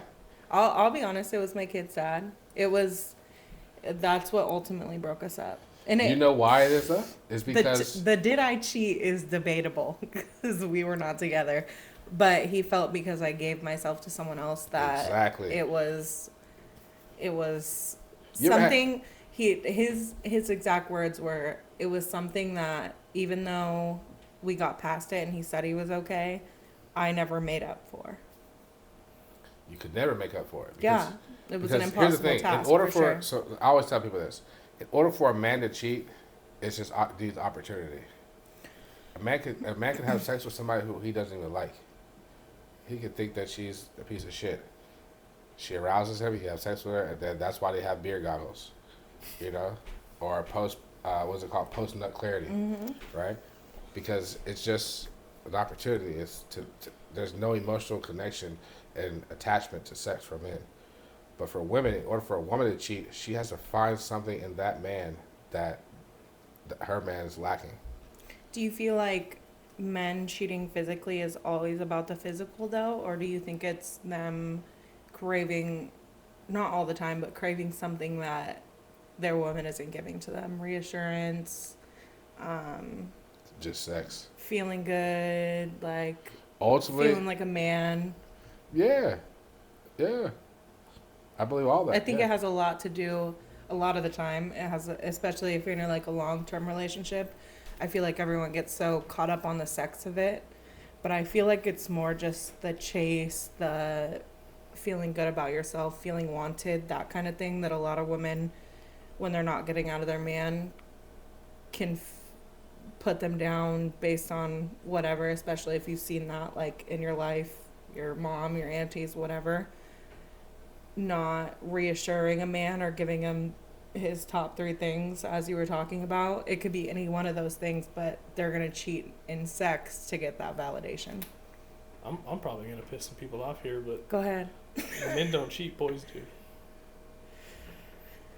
Speaker 2: I'll be honest, it was my kid's dad. That's what ultimately broke us up. And
Speaker 1: You know why it is though? It's because
Speaker 2: the did I cheat is debatable because we were not together, but he felt because I gave myself to someone else that
Speaker 1: Exactly.
Speaker 2: it was
Speaker 1: You ever had-
Speaker 2: something. His exact words were, it was something that even though we got past it and he said he was okay, I never made up for.
Speaker 1: you could never make up for it.
Speaker 2: Yeah, it was an
Speaker 1: Because here's the
Speaker 2: impossible
Speaker 1: thing:
Speaker 2: task.
Speaker 1: in order
Speaker 2: for sure.
Speaker 1: so I always tell people this: in order for a man to cheat, it's just needs opportunity. A man can have sex with somebody who he doesn't even like. He could think that she's a piece of shit. She arouses him. He has sex with her, and then that's why they have beer goggles, or what's it called, post nut clarity, right? Because it's just an opportunity. There's no emotional connection and attachment to sex for men. But for women, in order for a woman to cheat, she has to find something in that man that her man is lacking.
Speaker 2: Do you feel like men cheating physically is always about the physical though, or do you think it's them craving, not all the time, but craving something that their woman isn't giving to them? Reassurance,
Speaker 1: Just sex.
Speaker 2: feeling good, like
Speaker 1: Ultimately,
Speaker 2: feeling like a man.
Speaker 1: yeah. I believe all that.
Speaker 2: I think
Speaker 1: yeah.
Speaker 2: it has a lot to do, a lot of the time, it has, especially if you're in like a long-term relationship. I feel like everyone gets so caught up on the sex of it, but I feel like it's more just the chase, the feeling good about yourself, feeling wanted, that kind of thing that a lot of women, when they're not getting out of their man, can put them down based on whatever, especially if you've seen that like in your life, your mom, your aunties, whatever. Not reassuring a man or giving him his top 3 things, as you were talking about. It could be any one of those things, but they're gonna cheat in sex to get that validation.
Speaker 3: I'm probably gonna piss some people off here, but
Speaker 2: Go ahead.
Speaker 3: men don't cheat, boys do.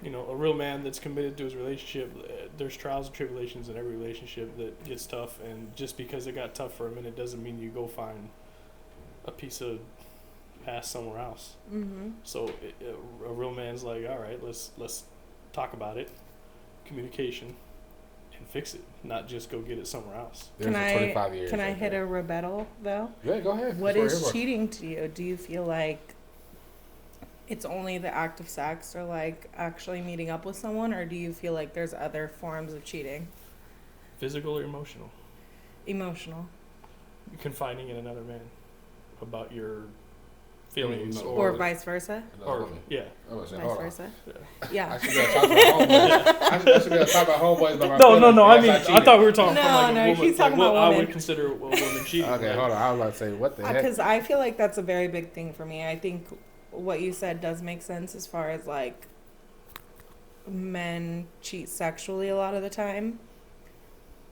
Speaker 3: A real man that's committed to his relationship, there's trials and tribulations in every relationship that gets tough, and just because it got tough for a minute doesn't mean you go find a piece of ass somewhere else.
Speaker 2: Mm-hmm.
Speaker 3: So a real man's like, all right, let's talk about it, communication, and fix it, not just go get it somewhere else.
Speaker 2: Can
Speaker 1: There's a 25 years.
Speaker 2: Can I
Speaker 1: right
Speaker 2: hit
Speaker 1: there.
Speaker 2: a rebuttal though?
Speaker 1: Yeah, go ahead.
Speaker 2: What
Speaker 1: That's we're
Speaker 2: is
Speaker 1: here for.
Speaker 2: cheating to you? Do you feel like it's only the act of sex or like actually meeting up with someone, or do you feel like there's other forms of cheating?
Speaker 3: Physical or emotional?
Speaker 2: Emotional.
Speaker 3: Confiding in another man about your feelings
Speaker 1: Mm,
Speaker 2: Or vice versa.
Speaker 1: Another woman.
Speaker 3: yeah.
Speaker 1: I was saying,
Speaker 2: Vice
Speaker 1: hold on.
Speaker 2: versa.
Speaker 1: I
Speaker 2: Yeah.
Speaker 1: should be able to talk about homeboys. I should be able to talk about homeboys about my
Speaker 3: No,
Speaker 1: feelings.
Speaker 3: I
Speaker 1: Yes,
Speaker 3: mean, I
Speaker 1: cheated.
Speaker 3: thought we were talking
Speaker 2: No,
Speaker 3: from like a
Speaker 2: no,
Speaker 3: woman.
Speaker 2: he's talking
Speaker 3: like,
Speaker 2: about
Speaker 3: what I
Speaker 2: women.
Speaker 3: would consider a woman cheating.
Speaker 1: Okay,
Speaker 3: like,
Speaker 1: hold on. I was about to say, what the heck?
Speaker 2: Because I feel like that's a very big thing for me. I think what you said does make sense as far as like men cheat sexually a lot of the time.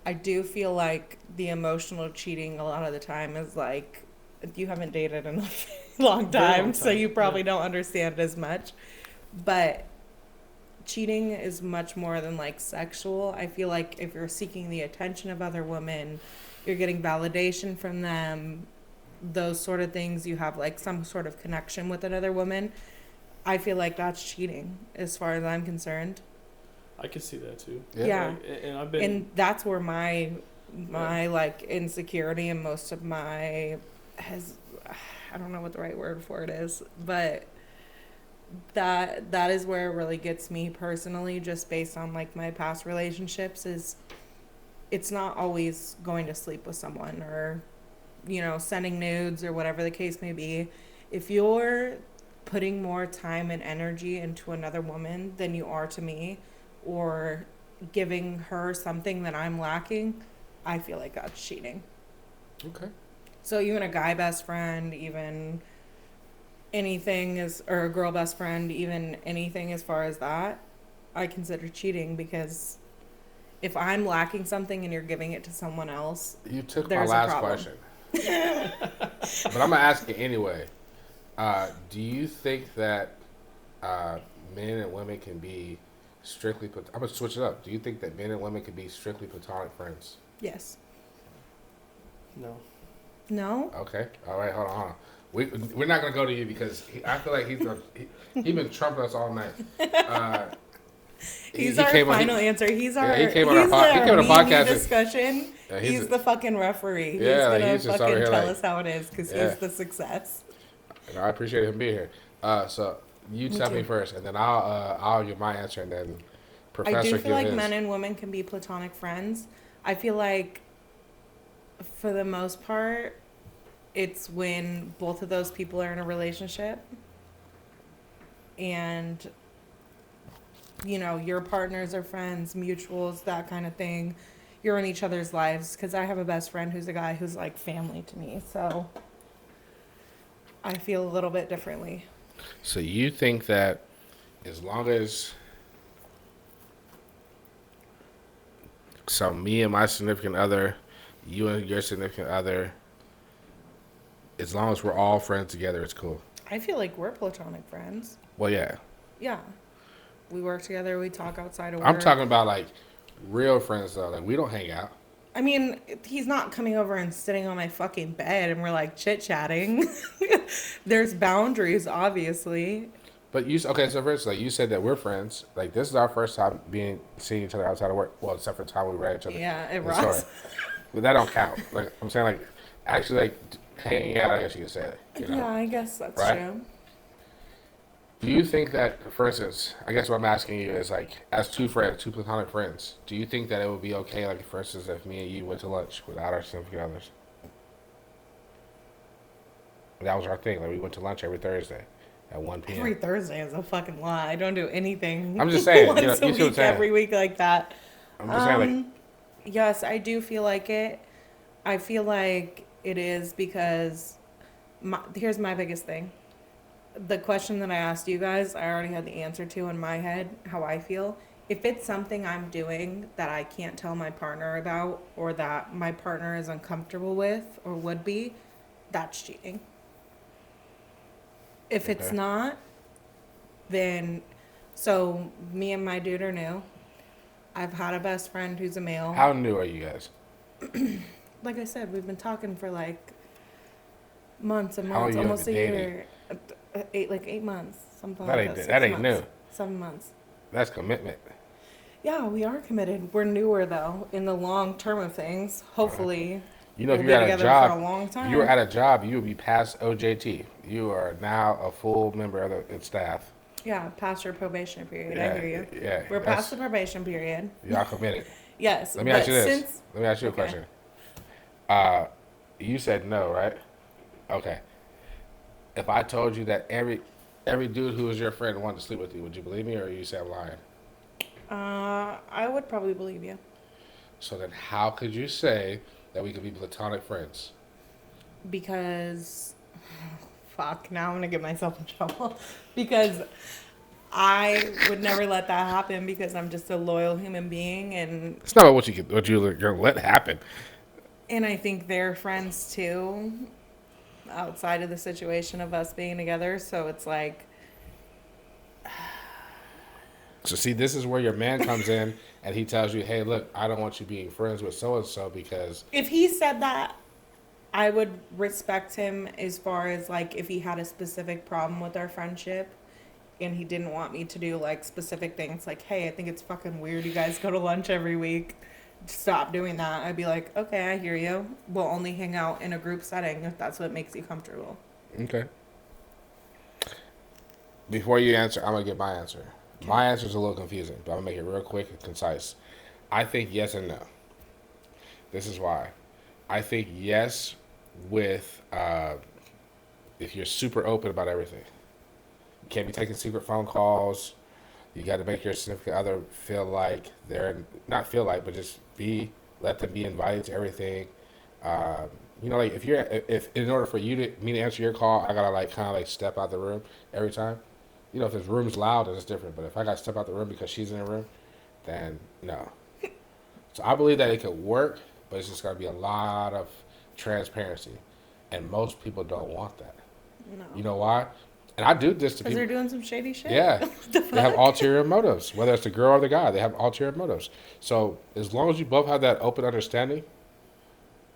Speaker 2: I do feel like the emotional cheating a lot of the time is like you haven't dated in a long
Speaker 3: Very
Speaker 2: time,
Speaker 3: long
Speaker 2: so
Speaker 3: time,
Speaker 2: you probably
Speaker 3: yeah.
Speaker 2: don't understand as much. But cheating is much more than like sexual. I feel like if you're seeking the attention of other women, you're getting validation from them, those sort of things, you have like some sort of connection with another woman. I feel like that's cheating as far as I'm concerned.
Speaker 3: I could see that too.
Speaker 2: Yeah.
Speaker 3: Like, and I've been.
Speaker 2: And that's where my like insecurity and most of my I don't know what the right word for it is, but that is where it really gets me personally, just based on like my past relationships, is it's not always going to sleep with someone or sending nudes or whatever the case may be. If you're putting more time and energy into another woman than you are to me, or giving her something that I'm lacking, I feel like that's cheating.
Speaker 1: Okay.
Speaker 2: So even a guy best friend, even anything or a girl best friend, even anything as far as that, I consider cheating, because if I'm lacking something and you're giving it to someone else,
Speaker 1: You took
Speaker 2: there's
Speaker 1: my
Speaker 2: a
Speaker 1: last
Speaker 2: problem.
Speaker 1: question. But I'm going to ask it anyway. Do you think that men and women can be strictly... I'm going to switch it up. Do you think that men and women can be strictly platonic friends?
Speaker 2: Yes.
Speaker 3: No.
Speaker 2: No?
Speaker 1: Okay. All right. Hold on. We're not going to go to you because I feel like he's been trumping us all night.
Speaker 2: He's
Speaker 1: he
Speaker 2: our
Speaker 1: came on-
Speaker 2: final answer. He's our
Speaker 1: he came on our
Speaker 2: he's
Speaker 1: he
Speaker 2: our
Speaker 1: came on our
Speaker 2: meaty
Speaker 1: podcast and-
Speaker 2: discussion.
Speaker 1: Yeah,
Speaker 2: he's the fucking referee.
Speaker 1: Yeah,
Speaker 2: he's
Speaker 1: like,
Speaker 2: gonna
Speaker 1: he's just over
Speaker 2: fucking
Speaker 1: here
Speaker 2: tell
Speaker 1: like-
Speaker 2: us how it is, because
Speaker 1: Yeah.
Speaker 2: he's the success.
Speaker 1: And I appreciate him being here. So you
Speaker 2: Me
Speaker 1: tell
Speaker 2: too.
Speaker 1: me first, and then I'll give my answer, and then Professor
Speaker 2: I do
Speaker 1: give
Speaker 2: feel like
Speaker 1: his.
Speaker 2: men and women can be platonic friends. I feel like, for the most part, it's when both of those people are in a relationship and, your partners are friends, mutuals, that kind of thing. You're in each other's lives, because I have a best friend who's a guy who's like family to me. So I feel a little bit differently.
Speaker 1: So you think that as long as me and my significant other, you and your significant other, as long as we're all friends together, it's cool.
Speaker 2: I feel like we're platonic friends.
Speaker 1: Well, yeah.
Speaker 2: Yeah. We work together, we talk outside of work.
Speaker 1: I'm talking about like real friends though. Like we don't hang out.
Speaker 2: I mean, he's not coming over and sitting on my fucking bed and we're like chit-chatting. There's boundaries, obviously.
Speaker 1: But okay, so first, like you said that we're friends. Like this is our first time seeing each other outside of work. Well, except for the time we read each other.
Speaker 2: Yeah, it
Speaker 1: in the
Speaker 2: rocks.
Speaker 1: store. But that don't count. Like I'm saying, like actually, like hanging out. I guess you could say that.
Speaker 2: Yeah, I guess that's
Speaker 1: Right?
Speaker 2: true.
Speaker 1: Do you think that, for instance, I guess what I'm asking you is like, as two platonic friends, do you think that it would be okay, like for instance, if me and you went to lunch without our significant others? That was our thing. Like we went to lunch every Thursday at 1 p.m.
Speaker 2: Every Thursday is a fucking lie. I don't do anything.
Speaker 1: I'm just saying,
Speaker 2: once
Speaker 1: you
Speaker 2: a
Speaker 1: see what I'm
Speaker 2: week,
Speaker 1: saying.
Speaker 2: every week like that.
Speaker 1: I'm just saying, like,
Speaker 2: Yes, I do feel like it. I feel like it is because here's my biggest thing. The question that I asked you guys, I already had the answer to in my head, how I feel. If it's something I'm doing that I can't tell my partner about, or that my partner is uncomfortable with or would be, that's cheating. If it's
Speaker 1: Okay.
Speaker 2: not, then, so me and my dude are new. I've had a best friend who's a male.
Speaker 1: how new are you guys?
Speaker 2: Like I said, we've been talking for like months and
Speaker 1: How long
Speaker 2: months,
Speaker 1: you
Speaker 2: almost a
Speaker 1: been
Speaker 2: year. 8 months, something
Speaker 1: That
Speaker 2: like
Speaker 1: ain't-
Speaker 2: that.
Speaker 1: that
Speaker 2: 6
Speaker 1: ain't
Speaker 2: months,
Speaker 1: new.
Speaker 2: 7 months.
Speaker 1: That's commitment.
Speaker 2: Yeah, we are committed. We're newer though in the long term of things. Hopefully,
Speaker 1: You know, if
Speaker 2: we'll
Speaker 1: you're
Speaker 2: be
Speaker 1: at a
Speaker 2: together
Speaker 1: job,
Speaker 2: for a long time.
Speaker 1: if you were at a job, you would be past OJT. You are now a full member of the staff.
Speaker 2: Yeah, past your probation period. I hear you.
Speaker 1: Yeah.
Speaker 2: We're past the probation period.
Speaker 1: Y'all committed.
Speaker 2: Yes.
Speaker 1: Let me
Speaker 2: but
Speaker 1: ask you this.
Speaker 2: Since,
Speaker 1: Let me ask you a
Speaker 2: Okay.
Speaker 1: question. You said no, right? Okay. If I told you that every dude who was your friend wanted to sleep with you, would you believe me or you say I'm lying?
Speaker 2: I would probably believe you.
Speaker 1: So then how could you say that we could be platonic friends?
Speaker 2: Because, fuck, now I'm gonna get myself in trouble. Because I would never let that happen because I'm just a loyal human being, and
Speaker 1: It's not what you're gonna let happen.
Speaker 2: I think they're friends too, outside of the situation of us being together. So it's like,
Speaker 1: So see, this is where your man comes in and he tells you, "Hey, look, I don't want you being friends with so and so because
Speaker 2: if he said that, I would respect him as far as like if he had a specific problem with our friendship and he didn't want me to do like specific things like, hey, I think it's fucking weird you guys go to lunch every week. Stop doing that. I'd be like, okay, I hear you. We'll only hang out in a group setting if that's what makes you comfortable.
Speaker 1: okay." Before you answer, I'm gonna get my answer.
Speaker 2: Okay.
Speaker 1: My answer is a little confusing, but I'm gonna make it real quick and concise. I think yes and no. This is why. I think yes with if you're super open about everything. You can't be taking secret phone calls. You got to make your significant other feel like they're not feel like, but just let them be invited to everything. Like if in order for me to answer your call, I gotta like kind of like step out the room every time. If the room's loud, then it's different. But if I gotta step out the room because she's in the room, then no. So I believe that it could work, but it's just gotta be a lot of transparency, and most people don't want that.
Speaker 2: No.
Speaker 1: You know why? And I do this to
Speaker 2: Because
Speaker 1: people.
Speaker 2: they're doing some shady shit.
Speaker 1: Yeah, they have ulterior motives. Whether it's the girl or the guy, they have ulterior motives. So as long as you both have that open understanding,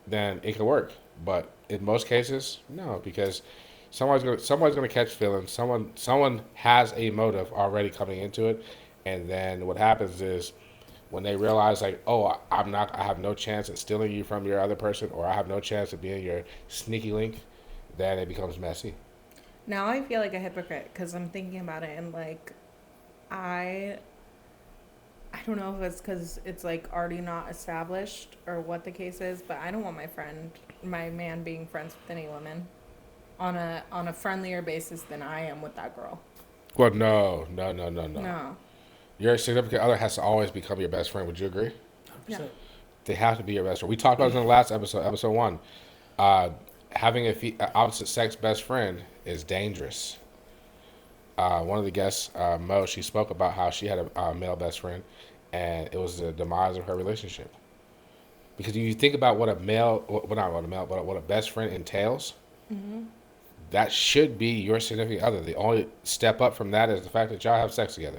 Speaker 1: then it can work. But in most cases, no, because someone's gonna catch feelings. Someone has a motive already coming into it, and then what happens is when they realize like, oh, I have no chance at stealing you from your other person, or I have no chance at being your sneaky link, then it becomes messy.
Speaker 2: Now I feel like a hypocrite because I'm thinking about it and like, I don't know if it's because it's like already not established or what the case is, but I don't want my man being friends with any woman on a friendlier basis than I am with that girl.
Speaker 1: Well, no.
Speaker 2: No.
Speaker 1: Your significant other has to always become your best friend. Would you agree?
Speaker 3: 100%.
Speaker 2: Yeah.
Speaker 1: They have to be your best friend. We talked about this in the last episode 1. Having a opposite sex best friend is dangerous. One of the guests, Mo, she spoke about how she had a male best friend, and it was the demise of her relationship. Because you think about what what a best friend entails, that should be your significant other. The only step up from that is the fact that y'all have sex together.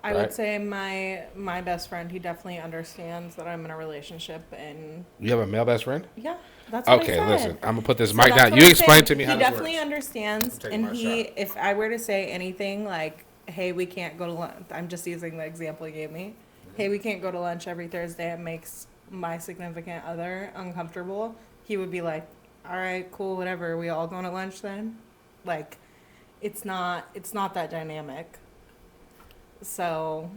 Speaker 2: I
Speaker 1: Right.
Speaker 2: would say my best friend, he definitely understands that I'm in a relationship and
Speaker 1: You have a male best friend?
Speaker 2: yeah, that's what I
Speaker 1: Okay,
Speaker 2: said.
Speaker 1: listen, I'm gonna put this
Speaker 2: So
Speaker 1: mic
Speaker 2: that's
Speaker 1: down.
Speaker 2: what
Speaker 1: You
Speaker 2: I'm
Speaker 1: explain
Speaker 2: saying.
Speaker 1: to me how
Speaker 2: he
Speaker 1: this
Speaker 2: definitely
Speaker 1: works.
Speaker 2: understands,
Speaker 1: I'm taking
Speaker 2: and
Speaker 1: my shot.
Speaker 2: if I were to say anything like, "Hey, we can't go to lunch," I'm just using the example you gave me. Hey, we can't go to lunch every Thursday. It makes my significant other uncomfortable. He would be like, "All right, cool, whatever. We all going to lunch then?" Like, it's not that dynamic. So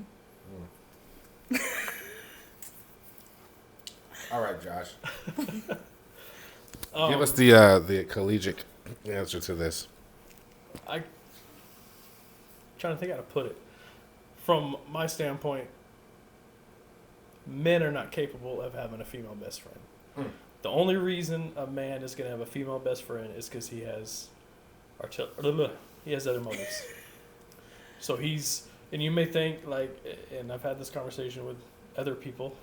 Speaker 1: All right, Josh.
Speaker 3: Um,
Speaker 1: Give us the collegiate answer to this.
Speaker 3: I trying to think how to put it. From my standpoint, men are not capable of having a female best friend. The only reason a man is going to have a female best friend is because he has other motives. So and you may think like, and I've had this conversation with other people,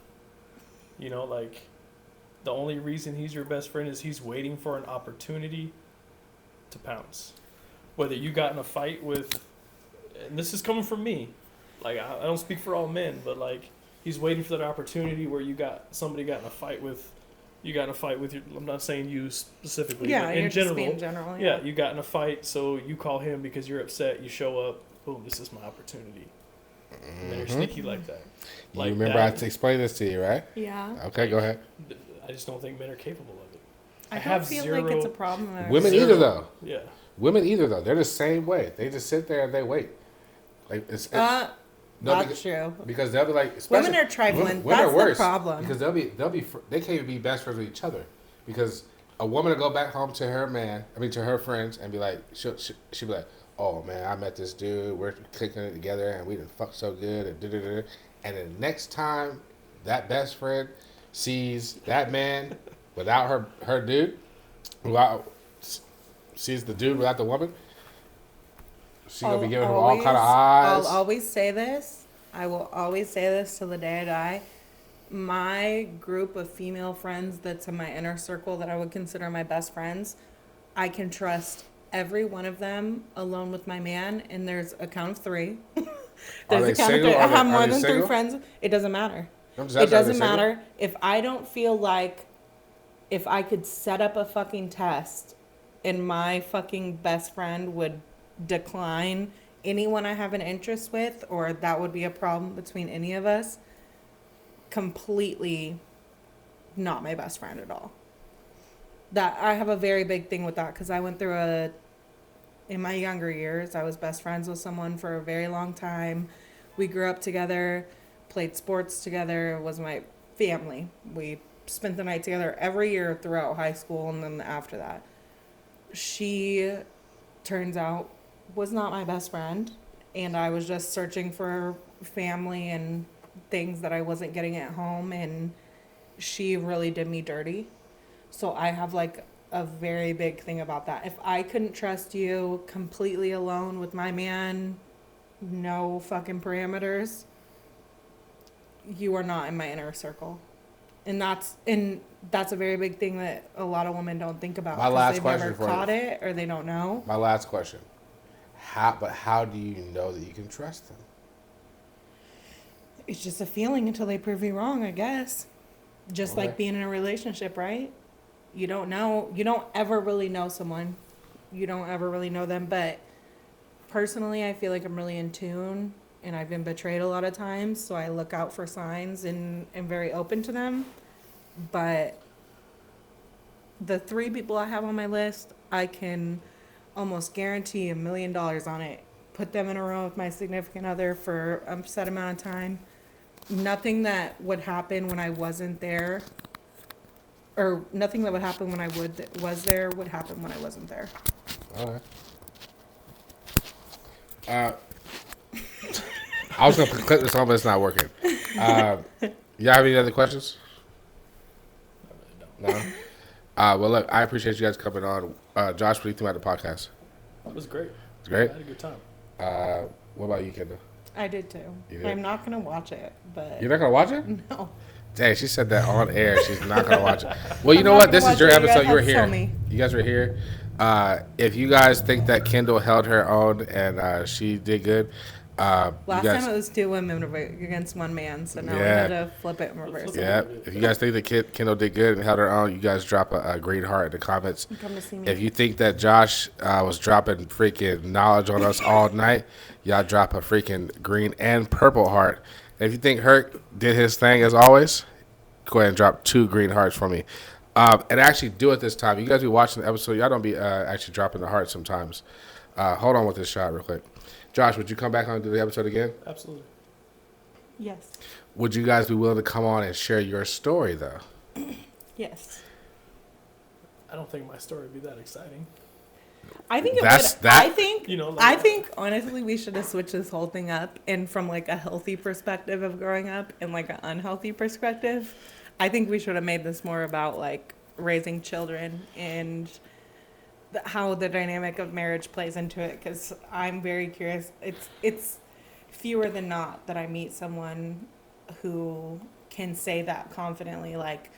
Speaker 3: like the only reason he's your best friend is he's waiting for an opportunity to pounce. Whether you got in a fight with, and this is coming from me, like I don't speak for all men, but like he's waiting for that opportunity where somebody got in a fight with, I'm not saying you specifically,
Speaker 2: yeah,
Speaker 3: but
Speaker 2: you're
Speaker 3: in
Speaker 2: just
Speaker 3: general,
Speaker 2: being general.
Speaker 3: yeah, you got in a fight, so you call him because you're upset, you show up, boom, this is my opportunity. And then you're sneaky like that.
Speaker 1: You
Speaker 3: Like
Speaker 1: remember I had to explain this to you, right?
Speaker 2: Yeah.
Speaker 1: Okay, go ahead.
Speaker 3: I just don't think men are capable of it.
Speaker 2: I
Speaker 3: have
Speaker 2: don't feel
Speaker 3: zero-
Speaker 2: like it's a problem.
Speaker 1: Women
Speaker 3: Zero.
Speaker 1: either though.
Speaker 3: Yeah.
Speaker 1: Women either though. They're the same way. They just sit there and they wait. Like it's no,
Speaker 2: That's true.
Speaker 1: because they'll be like, especially-
Speaker 2: Women are trifling.
Speaker 1: Women
Speaker 2: That's
Speaker 1: are worse
Speaker 2: the problem.
Speaker 1: because they can't even be best friends with each other because a woman to go back home to her man, to her friends, and be like, she'll be like, oh man, I met this dude, we're clicking it together, and we done fucked so good, and da-da-da. And then next time that best friend sees that man without her dude, without sees the dude without the woman, she's gonna be giving him all kind of eyes.
Speaker 2: I'll always say this. I will always say this till the day I die. My group of female friends that's in my inner circle that I would consider my best friends, I can trust every one of them alone with my man, and there's a count of 3. There's a count of 3. I have more than 3 friends. It doesn't matter. It doesn't matter. If I don't feel like if I could set up a fucking test and my fucking best friend would decline anyone I have an interest with, or that would be a problem between any of us, completely not my best friend at all. That I have a very big thing with that because I went through in my younger years, I was best friends with someone for a very long time. We grew up together, played sports together, it was my family. We spent the night together every year throughout high school and then after that. She, turns out, was not my best friend, and I was just searching for family and things that I wasn't getting at home, and she really did me dirty. So I have like a very big thing about that. If I couldn't trust you completely alone with my man, no fucking parameters, you are not in my inner circle. And that's a very big thing that a lot of women don't think about.
Speaker 1: My last question
Speaker 2: they've never caught it or they don't know.
Speaker 1: My last question. How do you know that you can trust them?
Speaker 2: It's just a feeling until they prove you wrong, I guess. Just
Speaker 1: Okay.
Speaker 2: like being in a relationship, right? You don't know. You don't ever really know someone. You don't ever really know them. But personally, I feel like I'm really in tune, and I've been betrayed a lot of times. So I look out for signs and am very open to them. But the 3 people I have on my list, I can almost guarantee $1 million on it. Put them in a room with my significant other for a set amount of time. Nothing that would happen when I wasn't there, or nothing that would happen when I was there would happen when I wasn't there.
Speaker 1: All right. I was gonna click this on, but it's not working. Y'all have any other questions? No. Well, look, I appreciate you guys coming on. Josh, what do you think about the podcast?
Speaker 3: It was great.
Speaker 1: It's great.
Speaker 3: I had a good time.
Speaker 1: What about you, Kendall?
Speaker 2: I did too.
Speaker 1: You did?
Speaker 2: I'm not gonna watch it, but
Speaker 1: You're not gonna watch it?
Speaker 2: no.
Speaker 1: Dang, she said that on air. She's not gonna watch it. Well, you
Speaker 2: I'm
Speaker 1: know
Speaker 2: not
Speaker 1: what? This
Speaker 2: gonna
Speaker 1: is your
Speaker 2: watch it. You
Speaker 1: episode.
Speaker 2: guys
Speaker 1: You were
Speaker 2: have to tell
Speaker 1: here.
Speaker 2: me.
Speaker 1: You guys were here. If you guys think that Kendall held her own and she did good,
Speaker 2: Last
Speaker 1: you guys,
Speaker 2: time it was 2 women against 1 man, so now we
Speaker 1: Yeah.
Speaker 2: had to flip it in reverse.
Speaker 1: yeah. If you guys think that Kendall did good and held her own, you guys drop a green heart in the comments.
Speaker 2: Come to see me.
Speaker 1: If you think that Josh was dropping freaking knowledge on us all night, y'all drop a freaking green and purple heart. And if you think Herc did his thing as always, go ahead and drop 2 green hearts for me. And actually do it this time. You guys be watching the episode. Y'all don't be actually dropping the heart sometimes. Hold on with this shot real quick. Josh, would you come back on and do the episode again?
Speaker 3: Absolutely.
Speaker 2: Yes.
Speaker 1: Would you guys be willing to come on and share your story, though?
Speaker 2: Yes.
Speaker 3: I don't think my story would be that exciting.
Speaker 2: I think it
Speaker 1: That's
Speaker 2: would.
Speaker 1: that-
Speaker 2: I think.
Speaker 3: You know, like-
Speaker 2: I think honestly, we should have switched this whole thing up, and from like a healthy perspective of growing up, and like an unhealthy perspective. I think we should have made this more about like raising children and how the dynamic of marriage plays into it. Because I'm very curious. It's fewer than not that I meet someone who can say that confidently, like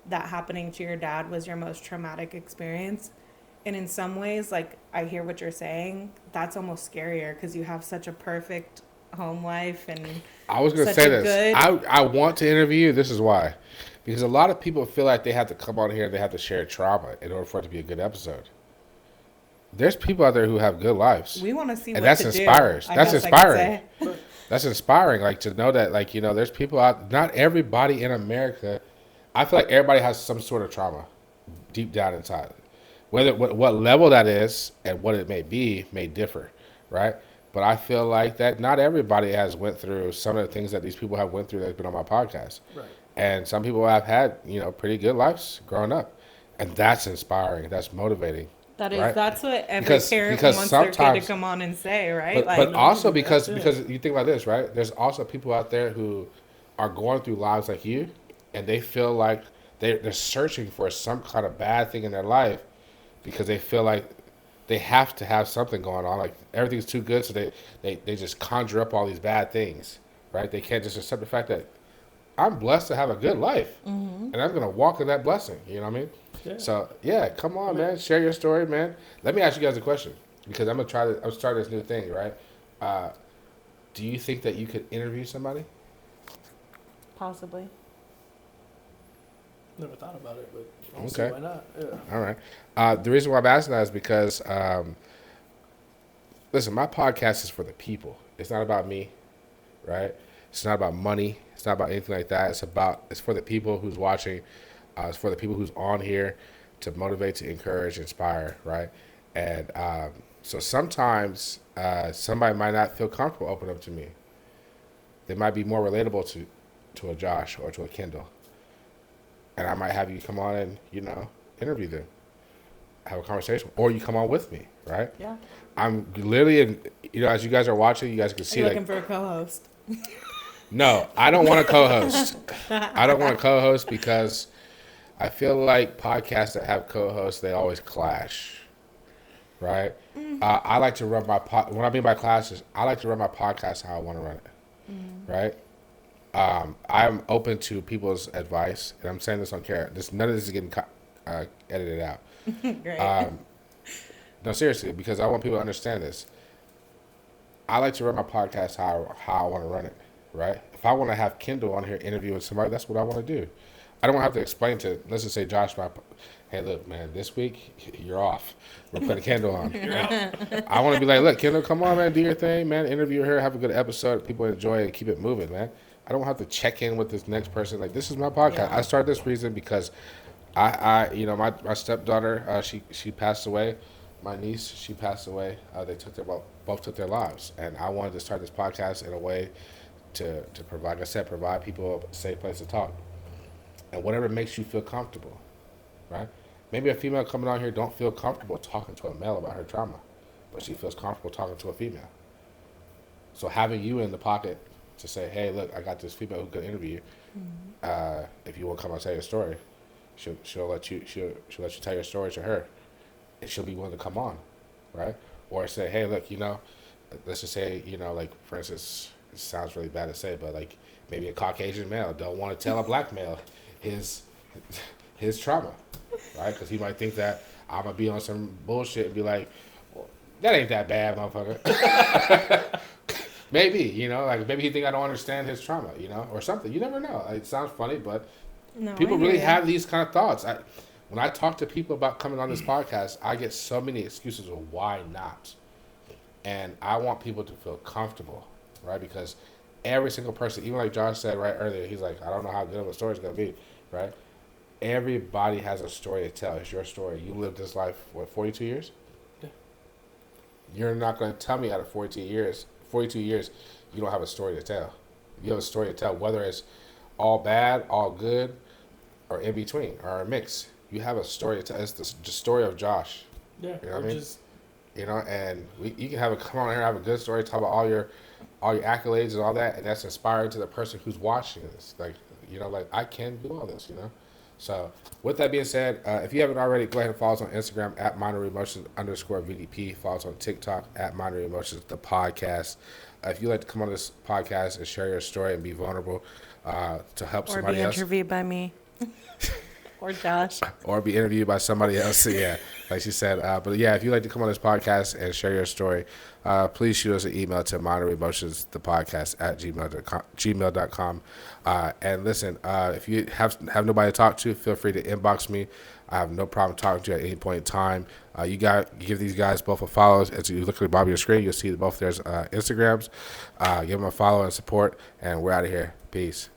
Speaker 2: that happening to your dad was your most traumatic experience. And in some ways, like, I hear what you're saying. That's almost scarier because you have such a perfect home life. And
Speaker 1: I was going to
Speaker 2: Such
Speaker 1: say
Speaker 2: a
Speaker 1: this. I want to interview you. This is why. Because a lot of people feel like they have to come on here and they have to share trauma in order for it to be a good episode. There's people out there who have good lives.
Speaker 2: we want to see
Speaker 1: And
Speaker 2: what
Speaker 1: that's
Speaker 2: to
Speaker 1: inspires.
Speaker 2: do. I
Speaker 1: That's
Speaker 2: guess I could
Speaker 1: inspiring.
Speaker 2: say.
Speaker 1: That's inspiring. Like, to know that, like, you know, there's people out, not everybody in America, I feel like everybody has some sort of trauma deep down inside. Whether what level that is and what it may be may differ, right? But I feel like that not everybody has went through some of the things that these people have went through that's been on my podcast.
Speaker 3: Right.
Speaker 1: And some people have had, you know, pretty good lives growing up. And that's inspiring. That's motivating.
Speaker 2: That is,
Speaker 1: Right?
Speaker 2: that's what every
Speaker 1: Because
Speaker 2: parent
Speaker 1: because
Speaker 2: wants their kid to
Speaker 1: sometimes,
Speaker 2: come on and say, right?
Speaker 1: but
Speaker 3: No,
Speaker 1: also
Speaker 3: that's it.
Speaker 1: because you think about this, right? There's also people out there who are going through lives like you, and they feel like they're searching for some kind of bad thing in their life because they feel like they have to have something going on. Like everything's too good, so they just conjure up all these bad things, right? They can't just accept the fact that I'm blessed to have a good life, and I'm gonna walk in that blessing. You know what I mean?
Speaker 3: Yeah.
Speaker 1: So yeah, come on, man, share your story, man. Let me ask you guys a question because I'm starting this new thing, right? Uh, do you think that you could interview somebody?
Speaker 2: Possibly.
Speaker 3: Never thought about it, but I don't see
Speaker 1: Okay.
Speaker 3: why not. Yeah.
Speaker 1: All right. The reason why I'm asking that is because, listen, my podcast is for the people. It's not about me, right? It's not about money. It's not about anything like that. It's for the people who's watching. It's for the people who's on here to motivate, to encourage, inspire, right? And so sometimes somebody might not feel comfortable opening up to me. They might be more relatable to a Josh or to a Kendall. And I might have you come on and, interview them, have a conversation, or you come on with me, right?
Speaker 2: Yeah.
Speaker 1: I'm literally, as you guys are watching, you guys can
Speaker 2: Are
Speaker 1: see
Speaker 2: you
Speaker 1: like,
Speaker 2: looking for a co-host?
Speaker 1: no, I don't want to co-host. I don't want to co-host because I feel like podcasts that have co-hosts, they always clash, right? I like to run when I mean by classes, I like to run my podcast how I want to run it, right? I'm open to people's advice, and I'm saying this on camera. None of this is getting edited out.
Speaker 2: Great.
Speaker 1: No, seriously, because I want people to understand this. I like to run my podcast how I want to run it, right? If I want to have Kendall on here interviewing somebody, that's what I want to do. I don't have to explain to, let's just say, Josh, hey, look, man, this week you're off. We're putting Kendall on. I want to be like, look, Kendall, come on, man, do your thing, man. Interview her, have a good episode. People enjoy it, keep it moving, man. I don't have to check in with this next person. Like, this is my podcast.
Speaker 2: Yeah.
Speaker 1: I started this reason because my stepdaughter, she passed away. My niece, she passed away. They both took their lives, and I wanted to start this podcast in a way to provide, like I said, provide people a safe place to talk, and whatever makes you feel comfortable, right? Maybe a female coming on here don't feel comfortable talking to a male about her trauma, but she feels comfortable talking to a female. So having you in the pocket to say, hey, look, I got this female who could interview you. If you want to come and tell your story, she'll let you tell your story to her, and she'll be willing to come on, right? Or say, hey, look, let's just say, like, for instance, it sounds really bad to say, but like maybe a Caucasian male don't want to tell a black male his trauma, right? Because he might think that I'm gonna be on some bullshit and be like, well, that ain't that bad, motherfucker. Maybe, like maybe he think I don't understand his trauma, or something. You never know. It sounds funny, but
Speaker 2: No,
Speaker 1: people
Speaker 2: I
Speaker 1: really
Speaker 2: hear ya.
Speaker 1: have these kind of thoughts. When I talk to people about coming on this podcast, I get so many excuses of why not. And I want people to feel comfortable, right? Because every single person, even like Josh said right earlier, he's like, I don't know how good of a story it's going to be, right? Everybody has a story to tell. It's your story. You lived this life, 42 years?
Speaker 3: Yeah.
Speaker 1: You're not going to tell me out of 42 years, you don't have a story to tell. You have a story to tell, whether it's all bad, all good, or in between, or a mix. You have a story to tell. It's the story of Josh.
Speaker 3: Yeah.
Speaker 1: You know what I mean? And you can come on here, have a good story, talk about all your accolades and all that, and that's inspiring to the person who's watching this. Like, like I can do all this, So with that being said, if you haven't already, go ahead and follow us on Instagram at @MinorEmotions_VDP. Follow us on TikTok at @MinorEmotions the podcast. If you'd like to come on this podcast and share your story and be vulnerable to help
Speaker 2: Or
Speaker 1: somebody
Speaker 2: be
Speaker 1: else,
Speaker 2: interviewed by me. Or Josh.
Speaker 1: or be interviewed by somebody else. So, yeah, like she said. But yeah, if you'd like to come on this podcast and share your story, please shoot us an email to MinorEmotionsThePodcast@gmail.com. And listen, if you have nobody to talk to, feel free to inbox me. I have no problem talking to you at any point in time. Give these guys both a follow. As you look at the bottom of your screen, you'll see both their Instagrams. Give them a follow and support, and we're out of here. Peace.